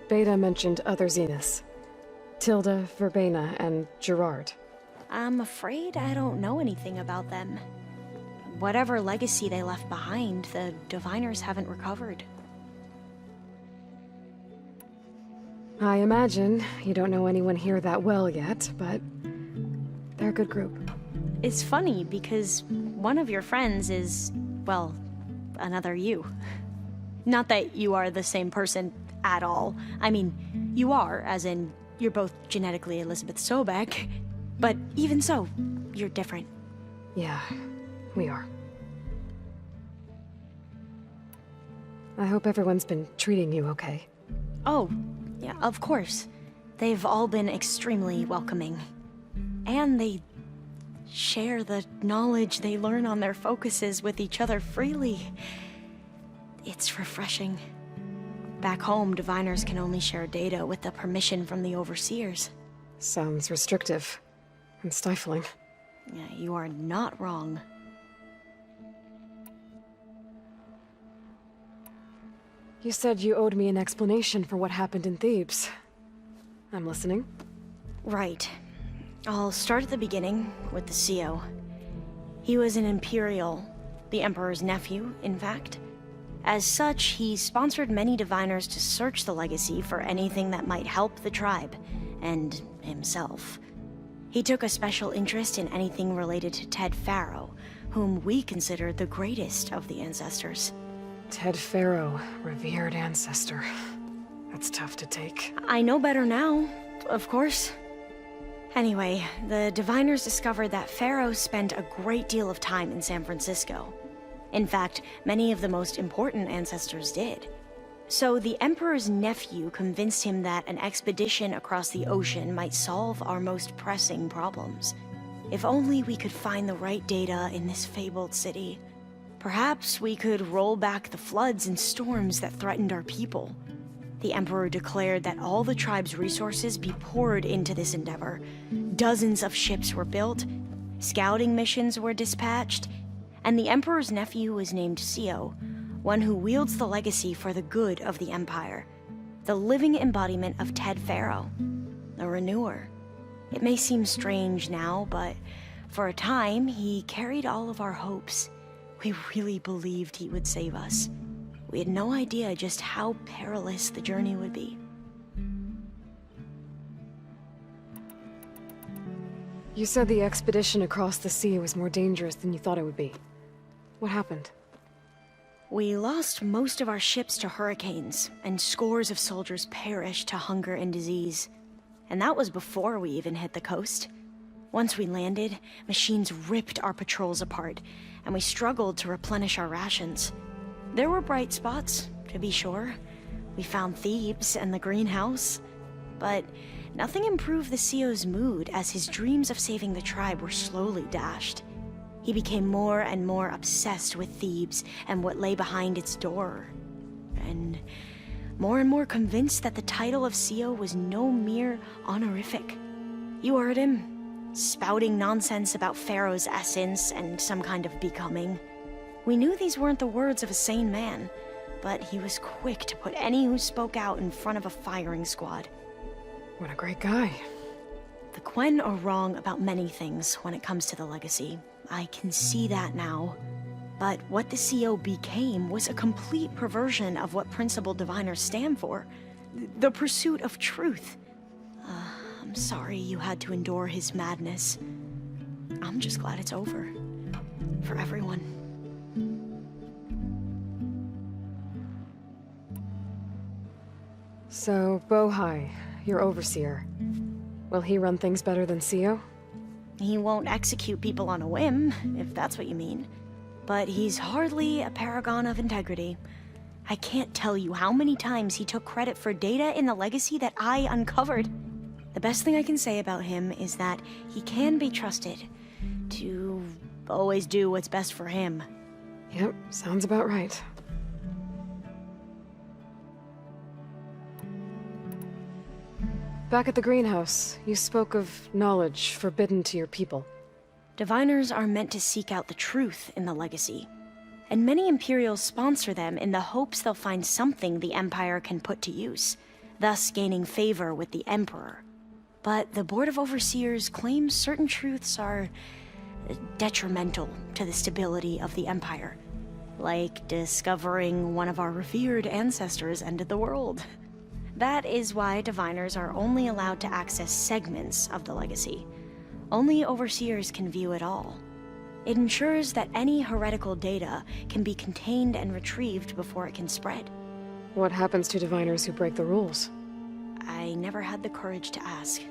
Beta mentioned other Zeniths. Tilda, Verbena, and Gerard. I'm afraid I don't know anything about them. Whatever legacy they left behind, the diviners haven't recovered. I imagine you don't know anyone here that well yet, but they're a good group. It's funny because one of your friends is, well, another you. Not that you are the same person at all. I mean, you are, as in, you're both genetically Elizabeth Sobek, but even so, you're different. Yeah, we are. I hope everyone's been treating you okay. Oh, yeah, of course. They've all been extremely welcoming. And they share the knowledge they learn on their focuses with each other freely. It's refreshing. Back home, diviners can only share data with the permission from the overseers. Sounds restrictive and stifling. Yeah, you are not wrong. You said you owed me an explanation for what happened in Thebes. I'm listening. Right. I'll start at the beginning with the CO. He was an Imperial, the Emperor's nephew, in fact. As such, he sponsored many diviners to search the legacy for anything that might help the tribe, and himself. He took a special interest in anything related to Ted Faro, whom we consider the greatest of the ancestors. Ted Faro, revered ancestor. That's tough to take. I know better now, of course. Anyway, the diviners discovered that Faro spent a great deal of time in San Francisco. In fact, many of the most important ancestors did. So the Emperor's nephew convinced him that an expedition across the ocean might solve our most pressing problems. If only we could find the right data in this fabled city. Perhaps we could roll back the floods and storms that threatened our people. The Emperor declared that all the tribe's resources be poured into this endeavor. Dozens of ships were built, scouting missions were dispatched, and the Emperor's nephew was named Sio, one who wields the legacy for the good of the Empire. The living embodiment of Ted Faro, a renewer. It may seem strange now, but for a time, he carried all of our hopes. We really believed he would save us. We had no idea just how perilous the journey would be. You said the expedition across the sea was more dangerous than you thought it would be. What happened? We lost most of our ships to hurricanes, and scores of soldiers perished to hunger and disease. And that was before we even hit the coast. Once we landed, machines ripped our patrols apart, and we struggled to replenish our rations. There were bright spots, to be sure. We found Thebes and the greenhouse. But nothing improved the CEO's mood as his dreams of saving the tribe were slowly dashed. He became more and more obsessed with Thebes and what lay behind its door. And more convinced that the title of CEO was no mere honorific. You heard him, spouting nonsense about Pharaoh's essence and some kind of becoming. We knew these weren't the words of a sane man, but he was quick to put any who spoke out in front of a firing squad. What a great guy. The Quen are wrong about many things when it comes to the legacy. I can see that now. But what the CO became was a complete perversion of what principled diviners stand for. The pursuit of truth. I'm sorry you had to endure his madness. I'm just glad it's over. For everyone. So, Bohai, your overseer. Will he run things better than CEO? He won't execute people on a whim, if that's what you mean. But he's hardly a paragon of integrity. I can't tell you how many times he took credit for data in the legacy that I uncovered. The best thing I can say about him is that he can be trusted to always do what's best for him. Yep, sounds about right. Back at the greenhouse, you spoke of knowledge forbidden to your people. Diviners are meant to seek out the truth in the legacy, and many Imperials sponsor them in the hopes they'll find something the Empire can put to use, thus gaining favor with the Emperor. But the Board of Overseers claims certain truths are detrimental to the stability of the Empire, like discovering one of our revered ancestors ended the world. That is why diviners are only allowed to access segments of the legacy. Only overseers can view it all. It ensures that any heretical data can be contained and retrieved before it can spread. What happens to diviners who break the rules? I never had the courage to ask.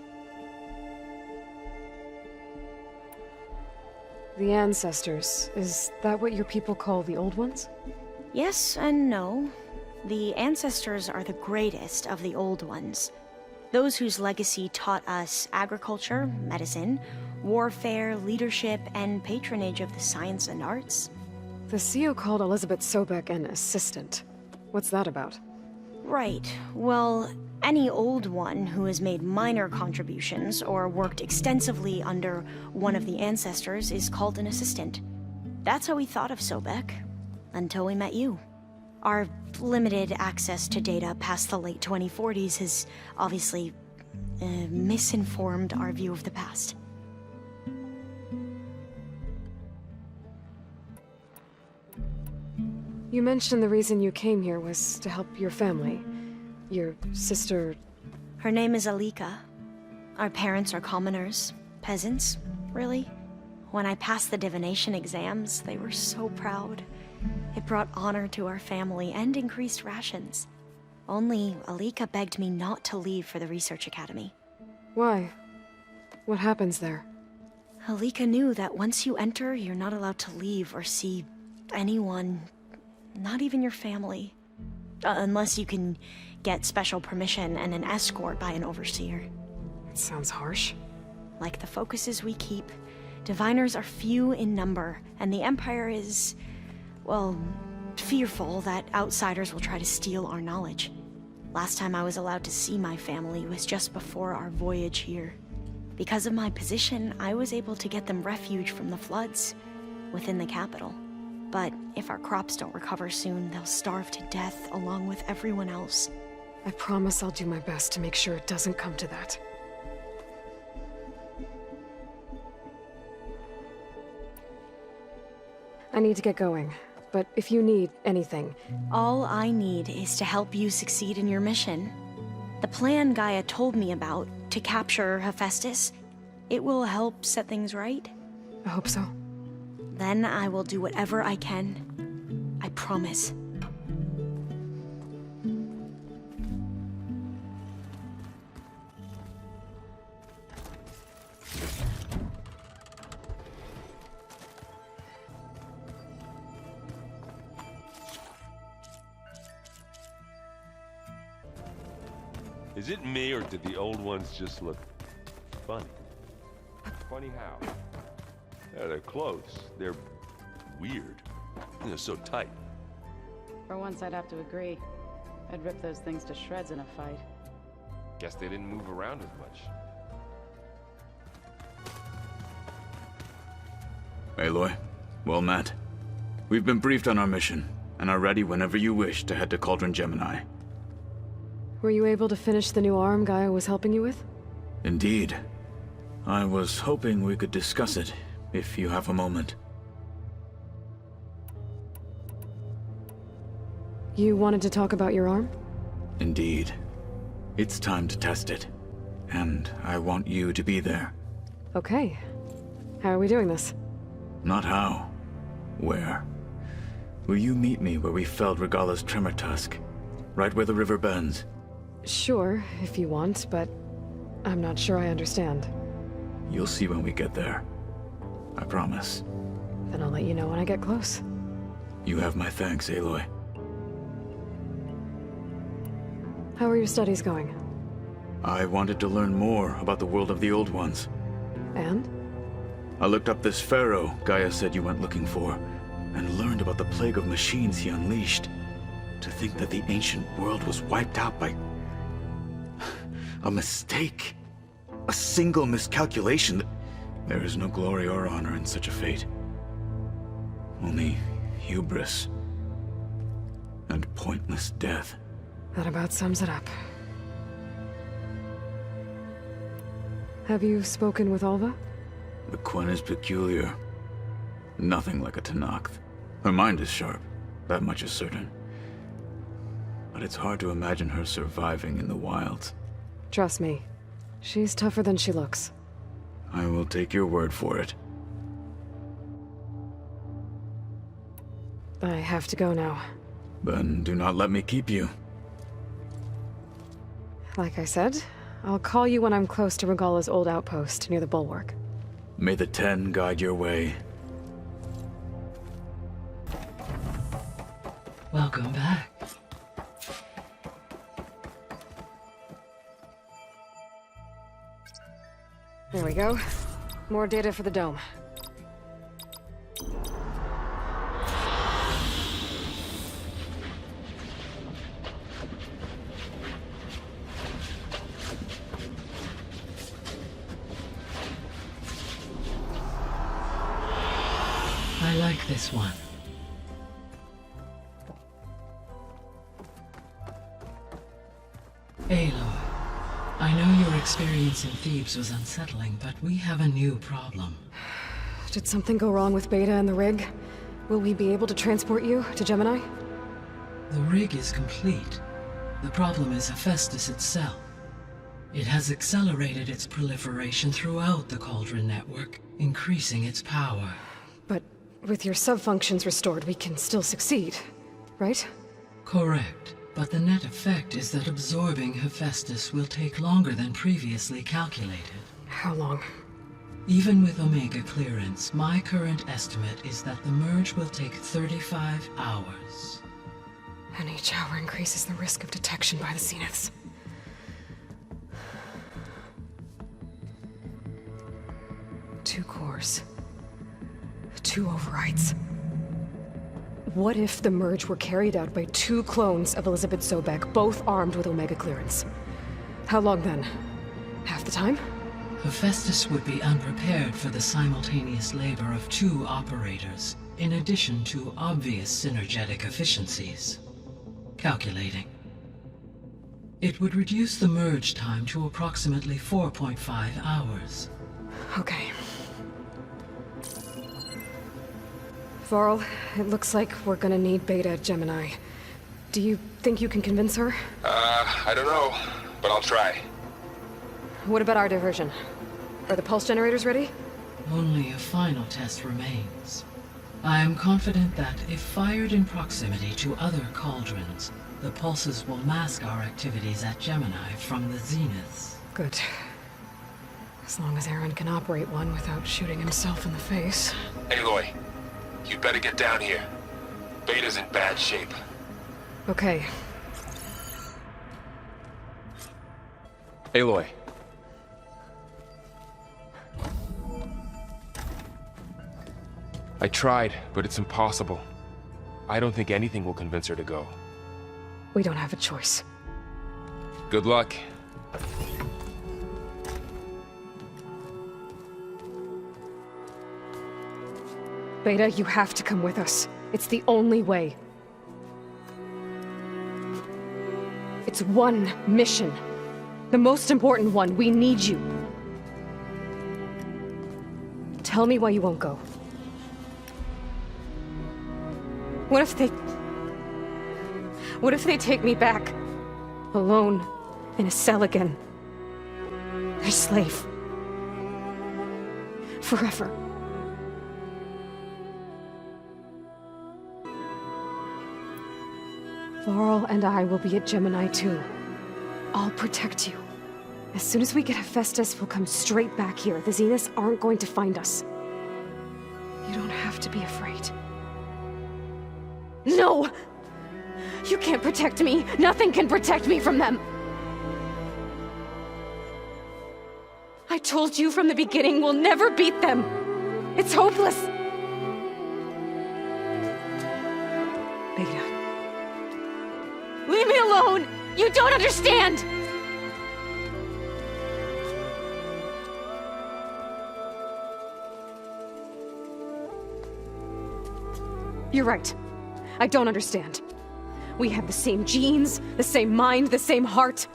The ancestors, is that what your people call the old ones? Yes and no. The ancestors are the greatest of the old ones. Those whose legacy taught us agriculture, medicine, warfare, leadership, and patronage of the science and arts. The CEO called Elizabeth Sobek an assistant. What's that about? Right. Well, any old one who has made minor contributions or worked extensively under one of the ancestors is called an assistant. That's how we thought of Sobek, until we met you. Our limited access to data past the late 2040s has obviously misinformed our view of the past. You mentioned the reason you came here was to help your family. Your sister... Her name is Alika. Our parents are commoners. Peasants, really. When I passed the divination exams, they were so proud. It brought honor to our family and increased rations. Only Alika begged me not to leave for the research academy. Why? What happens there? Alika knew that once you enter, you're not allowed to leave or see anyone, not even your family. Unless you can get special permission and an escort by an overseer. It sounds harsh. Like the focuses we keep, diviners are few in number, and the Empire is, well, fearful that outsiders will try to steal our knowledge. Last time I was allowed to see my family was just before our voyage here. Because of my position, I was able to get them refuge from the floods within the capital. But if our crops don't recover soon, they'll starve to death along with everyone else. I promise I'll do my best to make sure it doesn't come to that. I need to get going, but if you need anything... All I need is to help you succeed in your mission. The plan Gaia told me about, to capture Hephaestus, it will help set things right. I hope so. Then I will do whatever I can. I promise. Is it me, or did the old ones just look funny? Funny how? Yeah, they're close. They're weird. They're so tight. For once, I'd have to agree. I'd rip those things to shreds in a fight. Guess they didn't move around as much. Aloy, well met. We've been briefed on our mission, and are ready whenever you wish to head to Cauldron Gemini. Were you able to finish the new arm Gaia was helping you with? Indeed. I was hoping we could discuss it, if you have a moment. You wanted to talk about your arm? Indeed. It's time to test it. And I want you to be there. Okay. How are we doing this? Not how. Where? Will you meet me where we felled Regala's tremor tusk? Right where the river bends? Sure, if you want, but I'm not sure I understand. You'll see when we get there. I promise. Then I'll let you know when I get close. You have my thanks, Aloy. How are your studies going? I wanted to learn more about the world of the Old Ones. And? I looked up this pharaoh Gaia said you went looking for, and learned about the plague of machines he unleashed. To think that the ancient world was wiped out by... a mistake. A single miscalculation. There is no glory or honor in such a fate. Only hubris. And pointless death. That about sums it up. Have you spoken with Alva? The Quen is peculiar. Nothing like a Tenakth. Her mind is sharp, that much is certain. But it's hard to imagine her surviving in the wilds. Trust me, she's tougher than she looks. I will take your word for it. I have to go now. Then do not let me keep you. Like I said, I'll call you when I'm close to Regala's old outpost near the bulwark. May the Ten guide your way. Welcome back. There we go. More data for the dome. I like this one. Aloy, I know your experience in Thebes was unsettling, but we have a new problem. Did something go wrong with Beta and the rig? Will we be able to transport you to Gemini? The rig is complete. The problem is Hephaestus itself. It has accelerated its proliferation throughout the Cauldron network, increasing its power. But with your sub-functions restored, we can still succeed, right? Correct. But the net effect is that absorbing Hephaestus will take longer than previously calculated. How long? Even with Omega clearance, my current estimate is that the merge will take 35 hours. And each hour increases the risk of detection by the Zeniths. Two cores. 2 overrides. What if the merge were carried out by 2 clones of Elizabeth Sobek, both armed with Omega clearance? How long then? Half the time? Hephaestus would be unprepared for the simultaneous labor of 2 operators, in addition to obvious synergetic efficiencies. Calculating. It would reduce the merge time to approximately 4.5 hours. Okay. Varl, it looks like we're gonna need Beta at Gemini. Do you think you can convince her? I don't know, but I'll try. What about our diversion? Are the pulse generators ready? Only a final test remains. I am confident that if fired in proximity to other cauldrons, the pulses will mask our activities at Gemini from the Zeniths. Good. As long as Aaron can operate one without shooting himself in the face. Aloy, you better get down here. Beta's in bad shape. Okay. Aloy. I tried, but it's impossible. I don't think anything will convince her to go. We don't have a choice. Good luck. Beta, you have to come with us. It's the only way. It's one mission. The most important one. We need you. Tell me why you won't go. What if they take me back? Alone, in a cell again. Their slave. Forever. Varl and I will be at Gemini too. I'll protect you. As soon as we get Hephaestus, we'll come straight back here. The Zeniths aren't going to find us. You don't have to be afraid. No! You can't protect me. Nothing can protect me from them. I told you from the beginning, we'll never beat them. It's hopeless. Beta. Leave me alone! You don't understand! You're right. I don't understand. We have the same genes, the same mind, the same heart.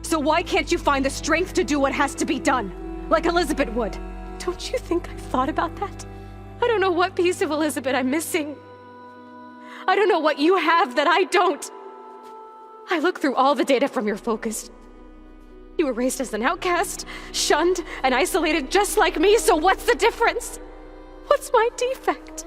So why can't you find the strength to do what has to be done? Like Elizabeth would. Don't you think I've thought about that? I don't know what piece of Elizabeth I'm missing. I don't know what you have that I don't. I look through all the data from your focus. You were raised as an outcast, shunned, and isolated just like me, so what's the difference? What's my defect?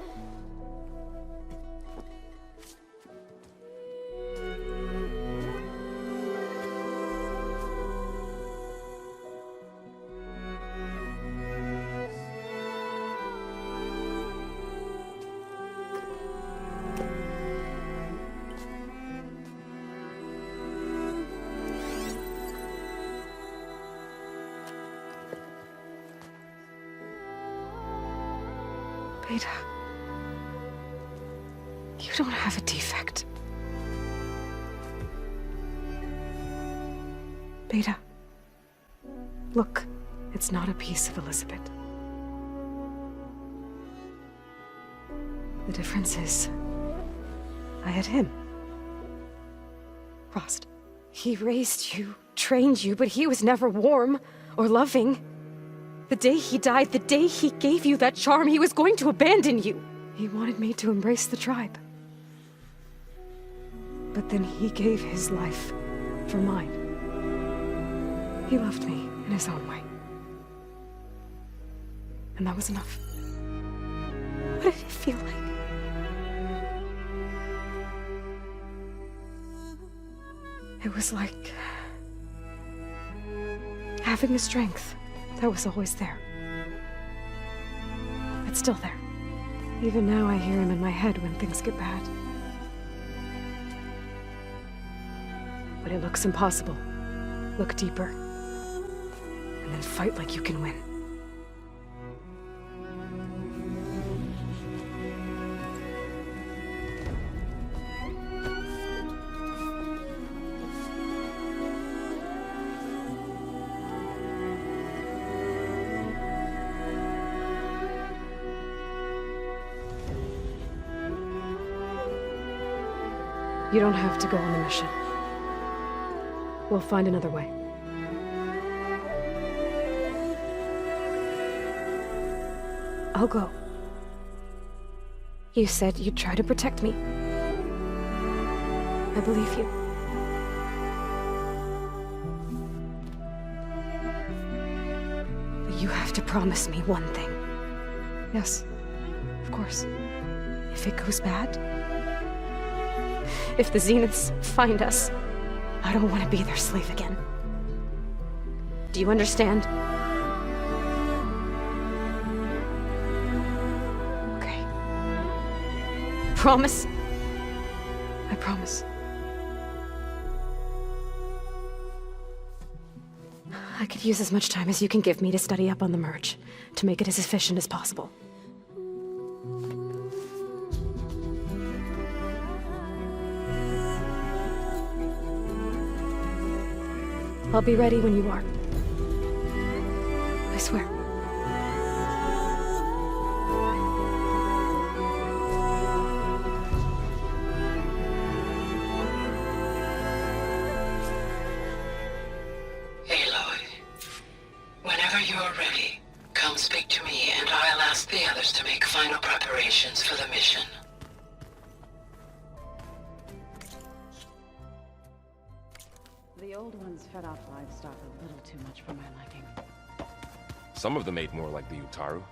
Beta, you don't have a defect. Beta, look, it's not a piece of Elizabeth. The difference is, I had him. Rost. He raised you, trained you, but he was never warm or loving. The day he died, the day he gave you that charm, he was going to abandon you. He wanted me to embrace the tribe. But then he gave his life for mine. He loved me in his own way. And that was enough. What did it feel like? It was like having a strength that was always there. It's still there. Even now I hear him in my head when things get bad. When it looks impossible, look deeper. And then fight like you can win. You don't have to go on the mission. We'll find another way. I'll go. You said you'd try to protect me. I believe you. But you have to promise me one thing. Yes, of course. If it goes bad, if the Zeniths find us, I don't want to be their slave again. Do you understand? Okay. Promise? I promise. I could use as much time as you can give me to study up on the merge, to make it as efficient as possible. I'll be ready when you are. I swear. Aloy, whenever you're ready, come speak to me and I'll ask the others to make final preparations for the mission. The old ones fed off livestock a little too much for my liking. Some of them ate more like the Utaru.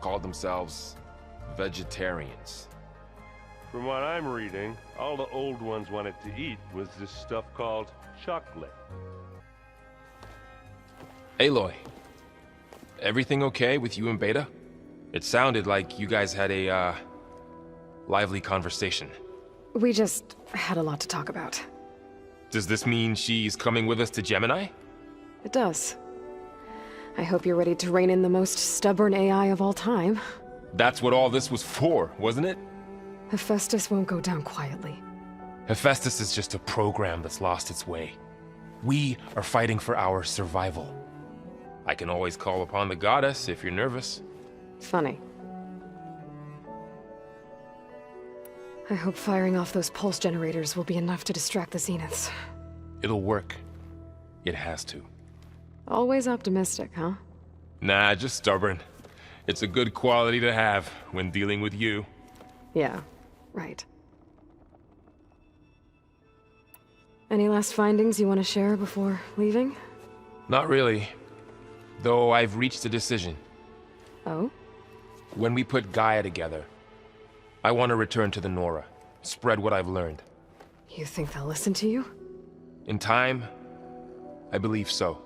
Called themselves vegetarians. From what I'm reading, all the old ones wanted to eat was this stuff called chocolate. Aloy, everything okay with you and Beta? It sounded like you guys had a, lively conversation. We just had a lot to talk about. Does this mean she's coming with us to Gemini? It does. I hope you're ready to rein in the most stubborn AI of all time. That's what all this was for, wasn't it? Hephaestus won't go down quietly. Hephaestus is just a program that's lost its way. We are fighting for our survival. I can always call upon the goddess if you're nervous. Funny. I hope firing off those pulse generators will be enough to distract the Zeniths. It'll work. It has to. Always optimistic, huh? Nah, just stubborn. It's a good quality to have when dealing with you. Yeah, right. Any last findings you want to share before leaving? Not really. Though I've reached a decision. Oh? When we put Gaia together, I want to return to the Nora, spread what I've learned. You think they'll listen to you? In time, I believe so.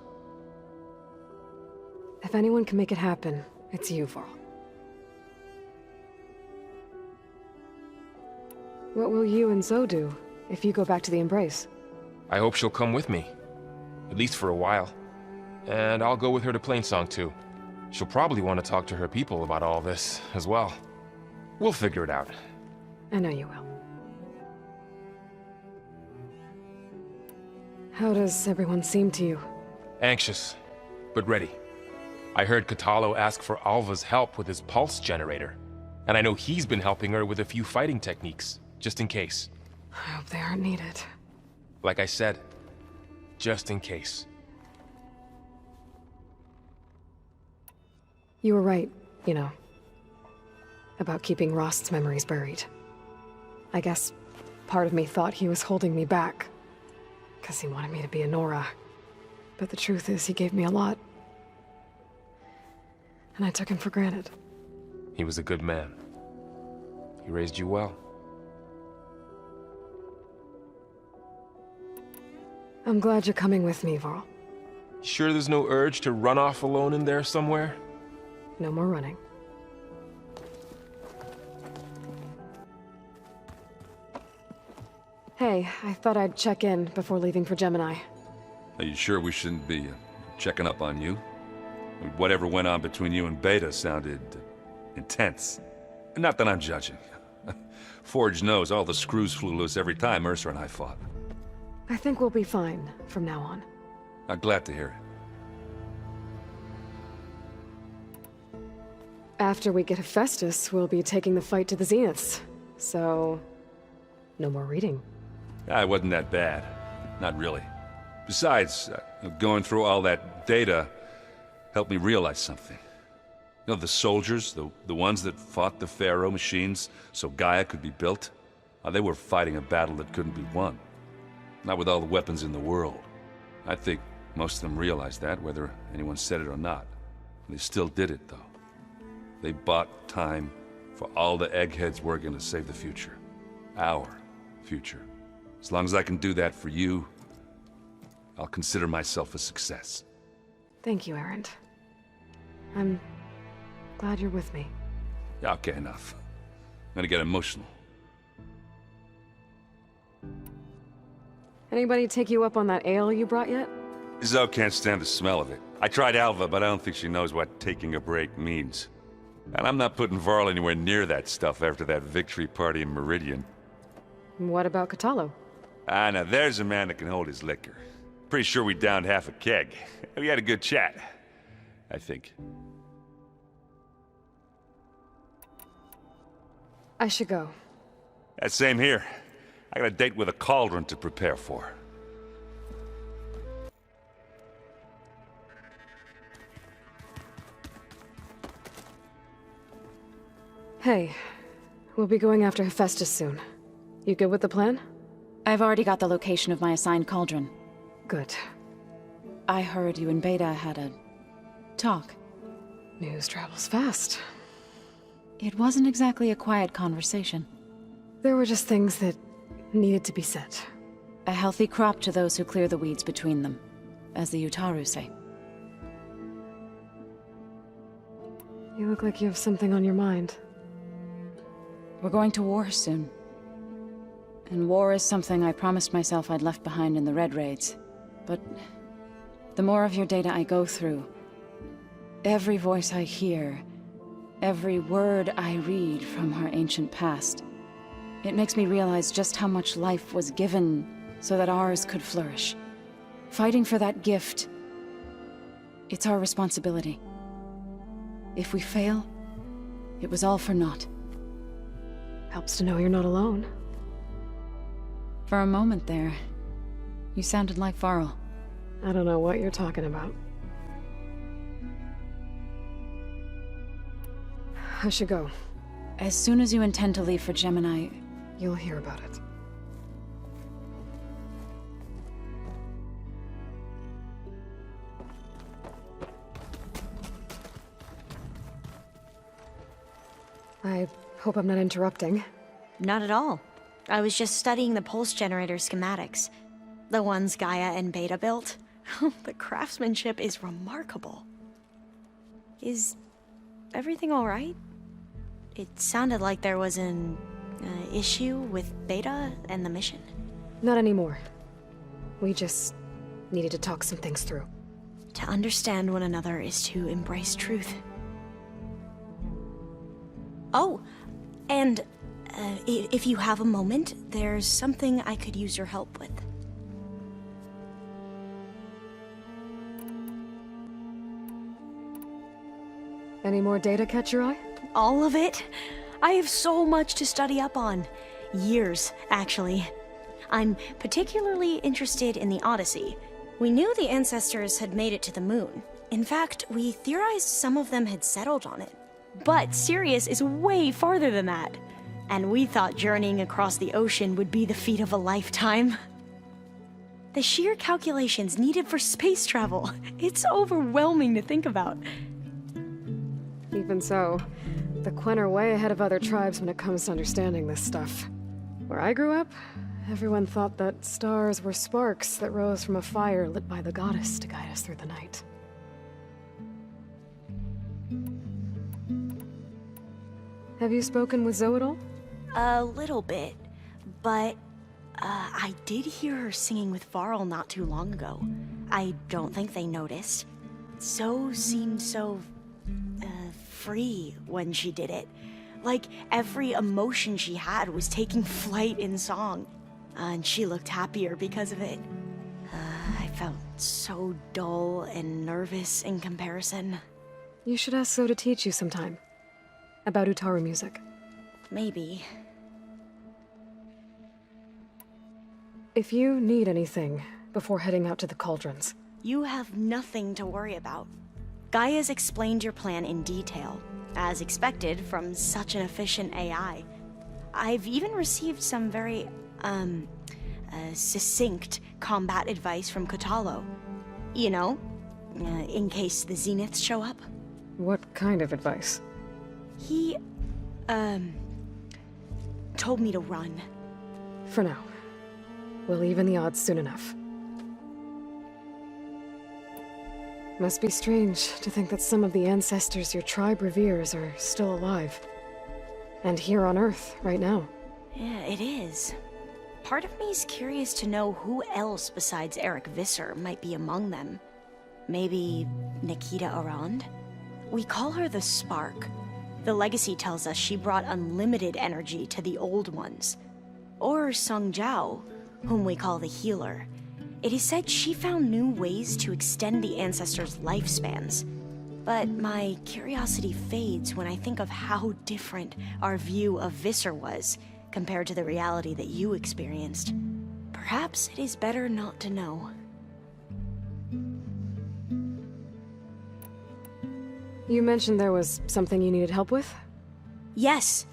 If anyone can make it happen, it's you, Varl. What will you and Zoe do if you go back to the Embrace? I hope she'll come with me. At least for a while. And I'll go with her to Plainsong too. She'll probably want to talk to her people about all this as well. We'll figure it out. I know you will. How does everyone seem to you? Anxious, but ready. I heard Katalo ask for Alva's help with his pulse generator. And I know he's been helping her with a few fighting techniques, just in case. I hope they aren't needed. Like I said, just in case. You were right, you know. About keeping Rost's memories buried. I guess Part of me thought he was holding me back, because he wanted me to be a Nora. But the truth is, he gave me a lot. And I took him for granted. He was a good man. He raised you well. I'm glad you're coming with me, Varl. Sure there's no urge to run off alone in there somewhere? No more running. Hey, I thought I'd check in before leaving for Gemini. Are you sure we shouldn't be checking up on you? I mean, whatever went on between you and Beta sounded intense. Not that I'm judging. Forge knows all the screws flew loose every time Mercer and I fought. I think we'll be fine from now on. I'm glad to hear it. After we get Hephaestus, we'll be taking the fight to the Zeniths. So, no more reading. It wasn't that bad. Not really. Besides, going through all that data helped me realize something. You know, the soldiers, the ones that fought the Pharaoh machines so Gaia could be built, they were fighting a battle that couldn't be won. Not with all the weapons in the world. I think most of them realized that, whether anyone said it or not. They still did it, though. They bought time for all the eggheads working to save the future. Our future. As long as I can do that for you, I'll consider myself a success. Thank you, Erend. I'm glad you're with me. Yeah, okay, enough. I'm gonna get emotional. Anybody take you up on that ale you brought yet? Zoe can't stand the smell of it. I tried Alva, but I don't think she knows what taking a break means. And I'm not putting Varl anywhere near that stuff after that victory party in Meridian. What about Catalo? Now there's a man that can hold his liquor. Pretty sure we downed half a keg. We had a good chat, I think. I should go. Same here. I got a date with a cauldron to prepare for. Hey, we'll be going after Hephaestus soon. You good with the plan? I've already got the location of my assigned cauldron. Good. I heard you and Beta had a talk. News travels fast. It wasn't exactly a quiet conversation. There were just things that needed to be said. A healthy crop to those who clear the weeds between them, as the Utaru say. You look like you have something on your mind. We're going to war soon. And war is something I promised myself I'd left behind in the Red Raids. But the more of your data I go through, every voice I hear, every word I read from our ancient past, it makes me realize just how much life was given so that ours could flourish. Fighting for that gift, it's our responsibility. If we fail, it was all for naught. Helps to know you're not alone. For a moment there, you sounded like Varl. I don't know what you're talking about. I should go. As soon as you intend to leave for Gemini, you'll hear about it. I hope I'm not interrupting. Not at all. I was just studying the pulse generator schematics. The ones Gaia and Beta built. The craftsmanship is remarkable. Is everything all right? It sounded like there was an issue with Beta and the mission. Not anymore. We just needed to talk some things through. To understand one another is to embrace truth. Oh, and if you have a moment, there's something I could use your help with. Any more data catch your eye? All of it? I have so much to study up on. Years, actually. I'm particularly interested in the Odyssey. We knew the ancestors had made it to the moon. In fact, we theorized some of them had settled on it. But Sirius is way farther than that. And we thought journeying across the ocean would be the feat of a lifetime. The sheer calculations needed for space travel, it's overwhelming to think about. Even so, the Quen are way ahead of other tribes when it comes to understanding this stuff. Where I grew up, everyone thought that stars were sparks that rose from a fire lit by the goddess to guide us through the night. Have you spoken with Zoe at all? A little bit, but I did hear her singing with Varl not too long ago. I don't think they noticed. Zoe seemed so free when she did it. Like every emotion she had was taking flight in song. And she looked happier because of it. I felt so dull and nervous in comparison. You should ask Zoe to teach you sometime. About Utaru music. Maybe. If you need anything before heading out to the cauldrons. You have nothing to worry about. Gaia's explained your plan in detail, as expected from such an efficient AI. I've even received some very, succinct combat advice from Kotalo. You know, in case the Zeniths show up. What kind of advice? He, told me to run. For now. We'll even the odds soon enough. Must be strange to think that some of the ancestors your tribe reveres are still alive. And here on Earth, right now. Yeah, it is. Part of me's curious to know who else besides Eric Visser might be among them. Maybe Nikita Arand? We call her the Spark. The legacy tells us she brought unlimited energy to the Old Ones. Or Sung Jiao, whom we call the Healer. It is said she found new ways to extend the ancestors' lifespans. But my curiosity fades when I think of how different our view of Visser was compared to the reality that you experienced. Perhaps it is better not to know. You mentioned there was something you needed help with? Yes.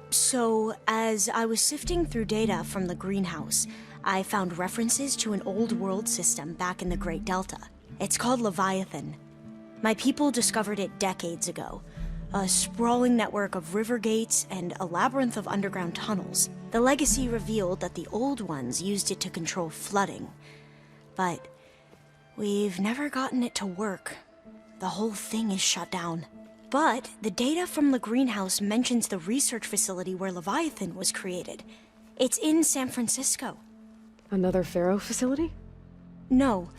So, as I was sifting through data from the greenhouse, I found references to an old world system back in the Great Delta. It's called Leviathan. My people discovered it decades ago. A sprawling network of river gates and a labyrinth of underground tunnels. The legacy revealed that the Old Ones used it to control flooding. But we've never gotten it to work. The whole thing is shut down. But the data from the greenhouse mentions the research facility where Leviathan was created. It's in San Francisco. Another Pharaoh facility? No.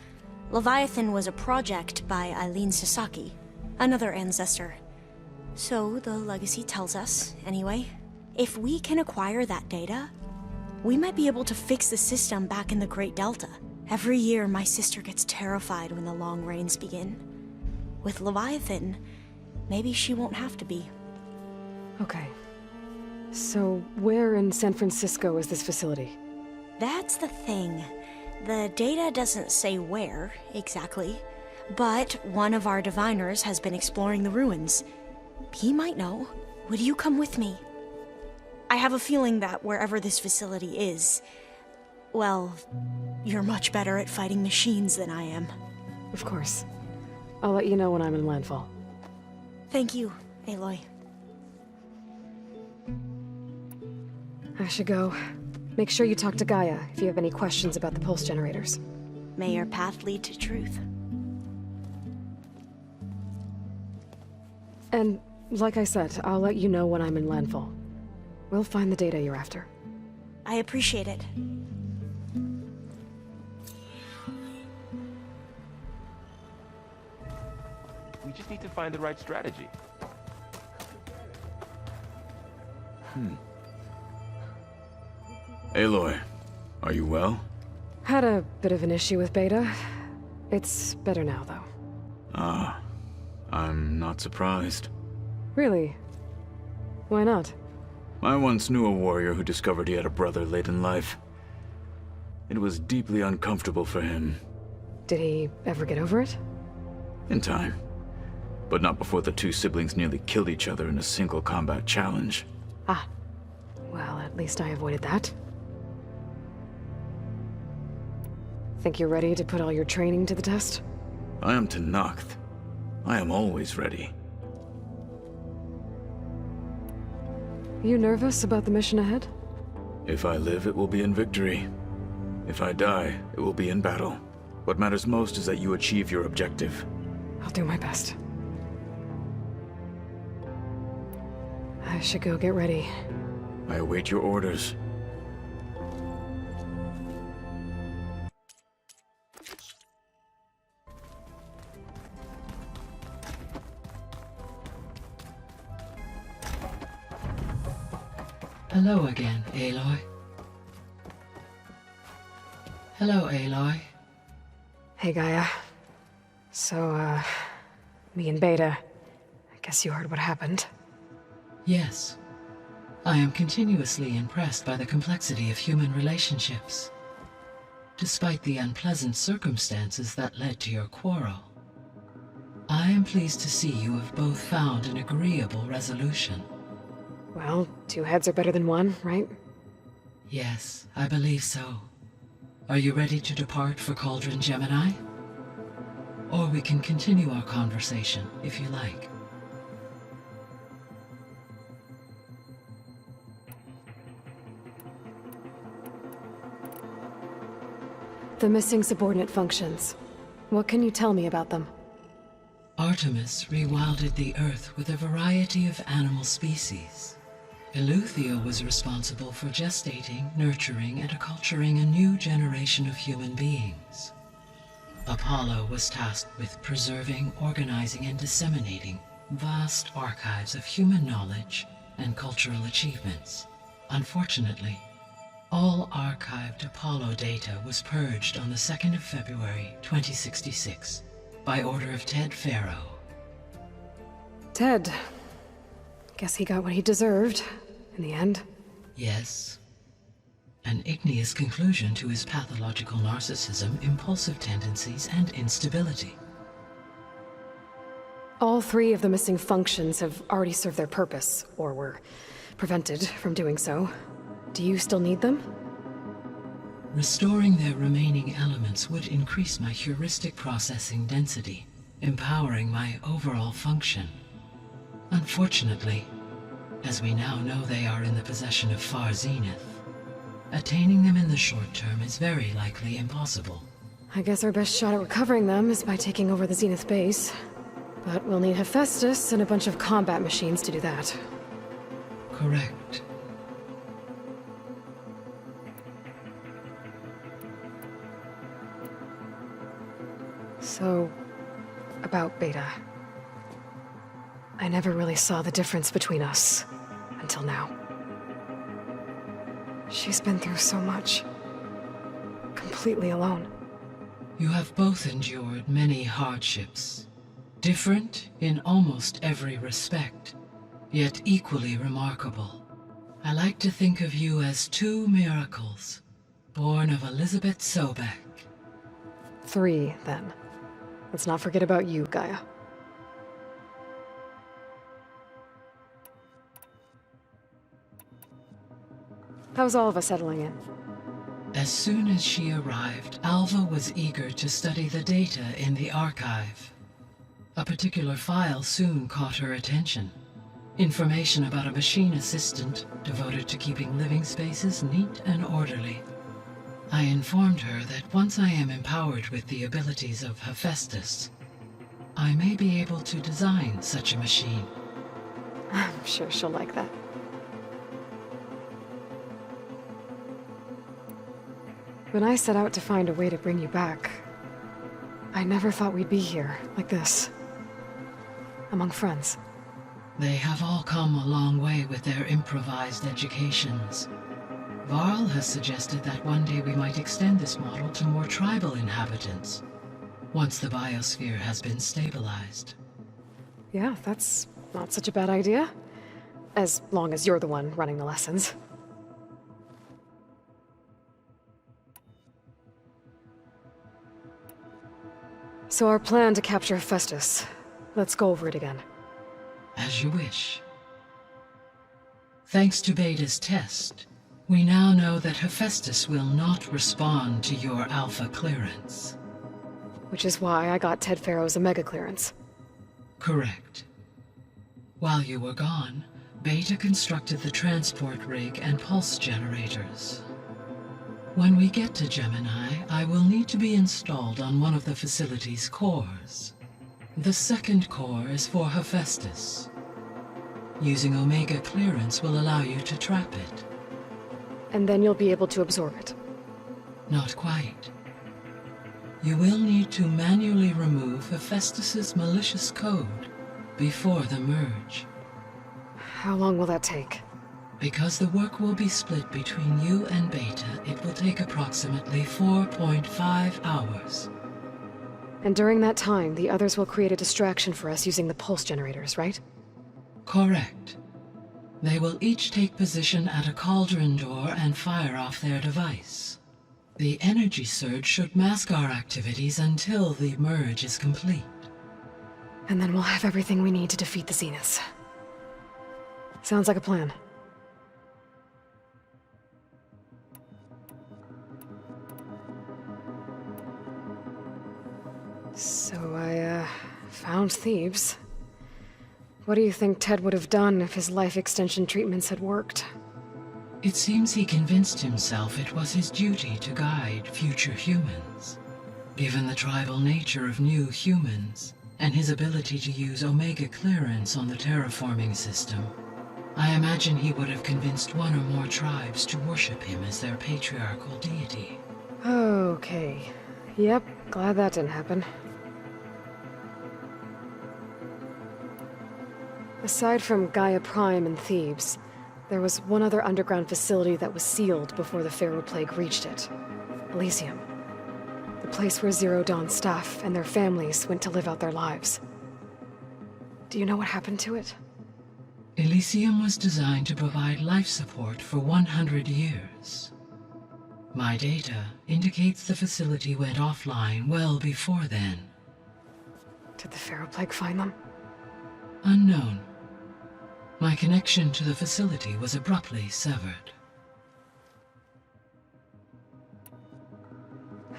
Leviathan was a project by Eileen Sasaki, another ancestor. So the legacy tells us, anyway. If we can acquire that data, we might be able to fix the system back in the Great Delta. Every year, my sister gets terrified when the long rains begin. With Leviathan, maybe she won't have to be. Okay. So, where in San Francisco is this facility? That's the thing. The data doesn't say where, exactly. But one of our diviners has been exploring the ruins. He might know. Would you come with me? I have a feeling that wherever this facility is, well, you're much better at fighting machines than I am. Of course. I'll let you know when I'm in landfall. Thank you, Aloy. I should go. Make sure you talk to Gaia if you have any questions about the pulse generators. May your path lead to truth. And, like I said, I'll let you know when I'm in landfall. We'll find the data you're after. I appreciate it. We just need to find the right strategy. Aloy, are you well? Had a bit of an issue with Beta. It's better now, though. Ah, I'm not surprised. Really? Why not? I once knew a warrior who discovered he had a brother late in life. It was deeply uncomfortable for him. Did he ever get over it? In time. But not before the two siblings nearly killed each other in a single combat challenge. Ah, At least I avoided that. Think you're ready to put all your training to the test? I am Tenakth. I am always ready. You nervous about the mission ahead? If I live, it will be in victory. If I die, it will be in battle. What matters most is that you achieve your objective. I'll do my best. I should go get ready. I await your orders. Hello again, Aloy. Hello, Aloy. Hey, Gaia. So, me and Beta, I guess you heard what happened. Yes. I am continuously impressed by the complexity of human relationships. Despite the unpleasant circumstances that led to your quarrel, I am pleased to see you have both found an agreeable resolution. Well, two heads are better than one, right? Yes, I believe so. Are you ready to depart for Cauldron Gemini? Or we can continue our conversation, if you like. The missing subordinate functions. What can you tell me about them? Artemis rewilded the Earth with a variety of animal species. Eleuthia was responsible for gestating, nurturing, and acculturating a new generation of human beings. Apollo was tasked with preserving, organizing, and disseminating vast archives of human knowledge and cultural achievements. Unfortunately, all archived Apollo data was purged on the 2nd of February, 2066, by order of Ted Faro. Ted. Guess he got what he deserved, in the end. Yes. An igneous conclusion to his pathological narcissism, impulsive tendencies, and instability. All three of the missing functions have already served their purpose, or were prevented from doing so. Do you still need them? Restoring their remaining elements would increase my heuristic processing density, empowering my overall function. Unfortunately, as we now know they are in the possession of Far Zenith, attaining them in the short term is very likely impossible. I guess our best shot at recovering them is by taking over the Zenith base. But we'll need Hephaestus and a bunch of combat machines to do that. Correct. So, about Beta. I never really saw the difference between us, until now. She's been through so much. Completely alone. You have both endured many hardships. Different in almost every respect, yet equally remarkable. I like to think of you as two miracles, born of Elizabeth Sobek. 3, then. Let's not forget about you, Gaia. How's Alva settling in? As soon as she arrived, Alva was eager to study the data in the archive. A particular file soon caught her attention. Information about a machine assistant devoted to keeping living spaces neat and orderly. I informed her that once I am empowered with the abilities of Hephaestus, I may be able to design such a machine. I'm sure she'll like that. When I set out to find a way to bring you back, I never thought we'd be here, like this. Among friends. They have all come a long way with their improvised educations. Varl has suggested that one day we might extend this model to more tribal inhabitants, once the biosphere has been stabilized. Yeah, that's not such a bad idea. As long as you're the one running the lessons. So our plan to capture Hephaestus. Let's go over it again. As you wish. Thanks to Beta's test, We now know that Hephaestus will not respond to your Alpha clearance. Which is why I got Ted Farrow's Omega clearance. Correct. While you were gone, Beta constructed the transport rig and pulse generators. When we get to Gemini, I will need to be installed on one of the facility's cores. The second core is for Hephaestus. Using Omega clearance will allow you to trap it. And then you'll be able to absorb it. Not quite. You will need to manually remove Hephaestus's malicious code before the merge. How long will that take? Because the work will be split between you and Beta, it will take approximately 4.5 hours. And during that time, the others will create a distraction for us using the pulse generators, right? Correct. They will each take position at a cauldron door and fire off their device. The energy surge should mask our activities until the merge is complete. And then we'll have everything we need to defeat the Zeniths. Sounds like a plan. So I, found Thebes. What do you think Ted would have done if his life extension treatments had worked? It seems he convinced himself it was his duty to guide future humans. Given the tribal nature of new humans, and his ability to use Omega clearance on the terraforming system, I imagine he would have convinced one or more tribes to worship him as their patriarchal deity. Okay. Yep, glad that didn't happen. Aside from Gaia Prime and Thebes, there was one other underground facility that was sealed before the Pharaoh Plague reached it. Elysium. The place where Zero Dawn's staff and their families went to live out their lives. Do you know what happened to it? Elysium was designed to provide life support for 100 years. My data indicates the facility went offline well before then. Did the Pharaoh Plague find them? Unknown. My connection to the facility was abruptly severed.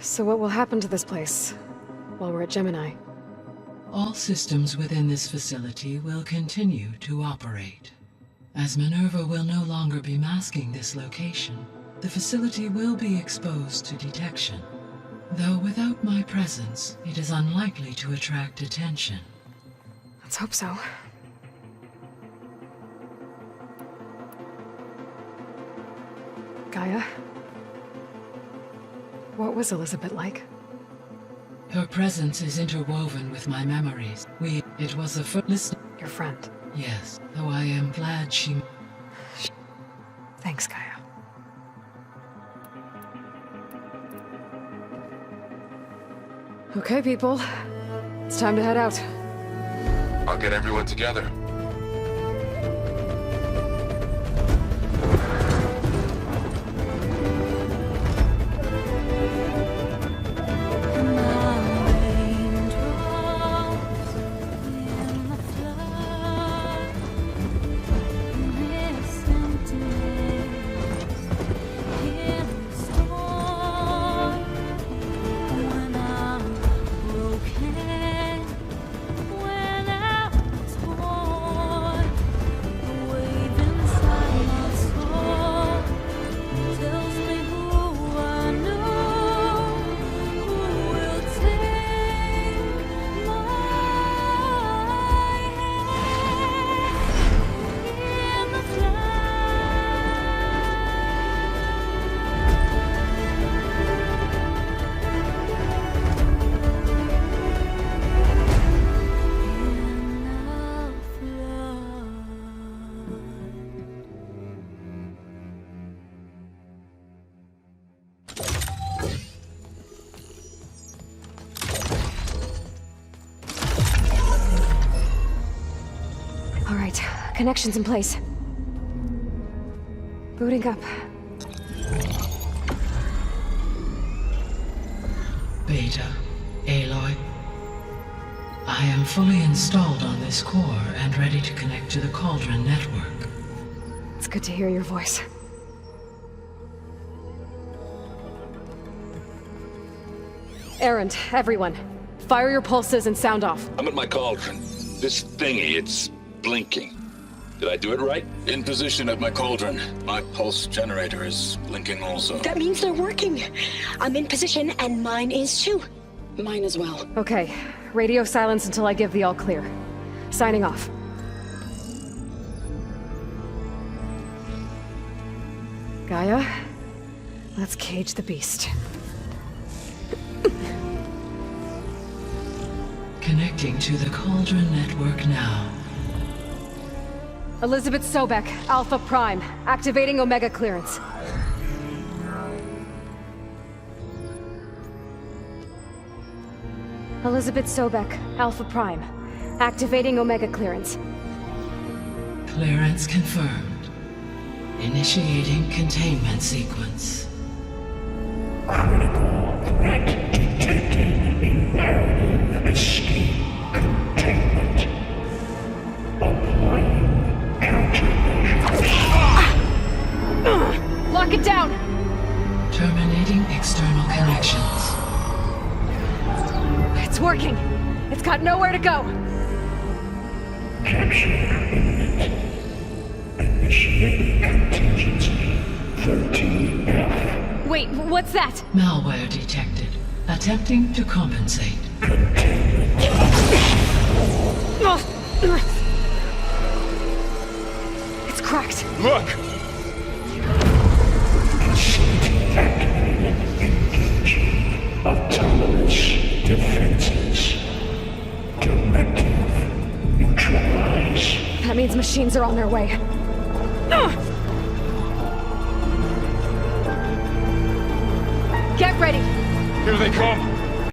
So what will happen to this place while we're at Gemini? All systems within this facility will continue to operate. As Minerva will no longer be masking this location, the facility will be exposed to detection. Though without my presence, it is unlikely to attract attention. Let's hope so. Gaia? What was Elizabeth like? Her presence is interwoven with my memories. It was the first... Your friend? Yes, though I am glad she... Thanks, Gaia. Okay, people. It's time to head out. I'll get everyone together. All right, connections in place. Booting up. Beta, Aloy. I am fully installed on this core and ready to connect to the Cauldron network. It's good to hear your voice. Errand, everyone. Fire your pulses and sound off. I'm at my cauldron. This thingy, it's blinking. Did I do it right? In position at my cauldron. My pulse generator is blinking also. That means they're working. I'm in position, and mine is too. Mine as well. Okay. Radio silence until I give the all clear. Signing off. Gaia, let's cage the beast. Connecting to the Cauldron network now. Elizabeth Sobek, Alpha Prime, activating Omega clearance. Elizabeth Sobek, Alpha Prime, activating Omega clearance. Clearance confirmed. Initiating containment sequence. Critical threat detected in narrative escape containment. Applying countermeasures. Lock it down! Terminating external connections. It's working! It's got nowhere to go! Capture imminent. Initiating contingency 13F. Wait, what's that? Malware detected. Attempting to compensate. It's cracked. Look! Facility activated. Engaging autonomous defenses. Directive neutralize. That means machines are on their way.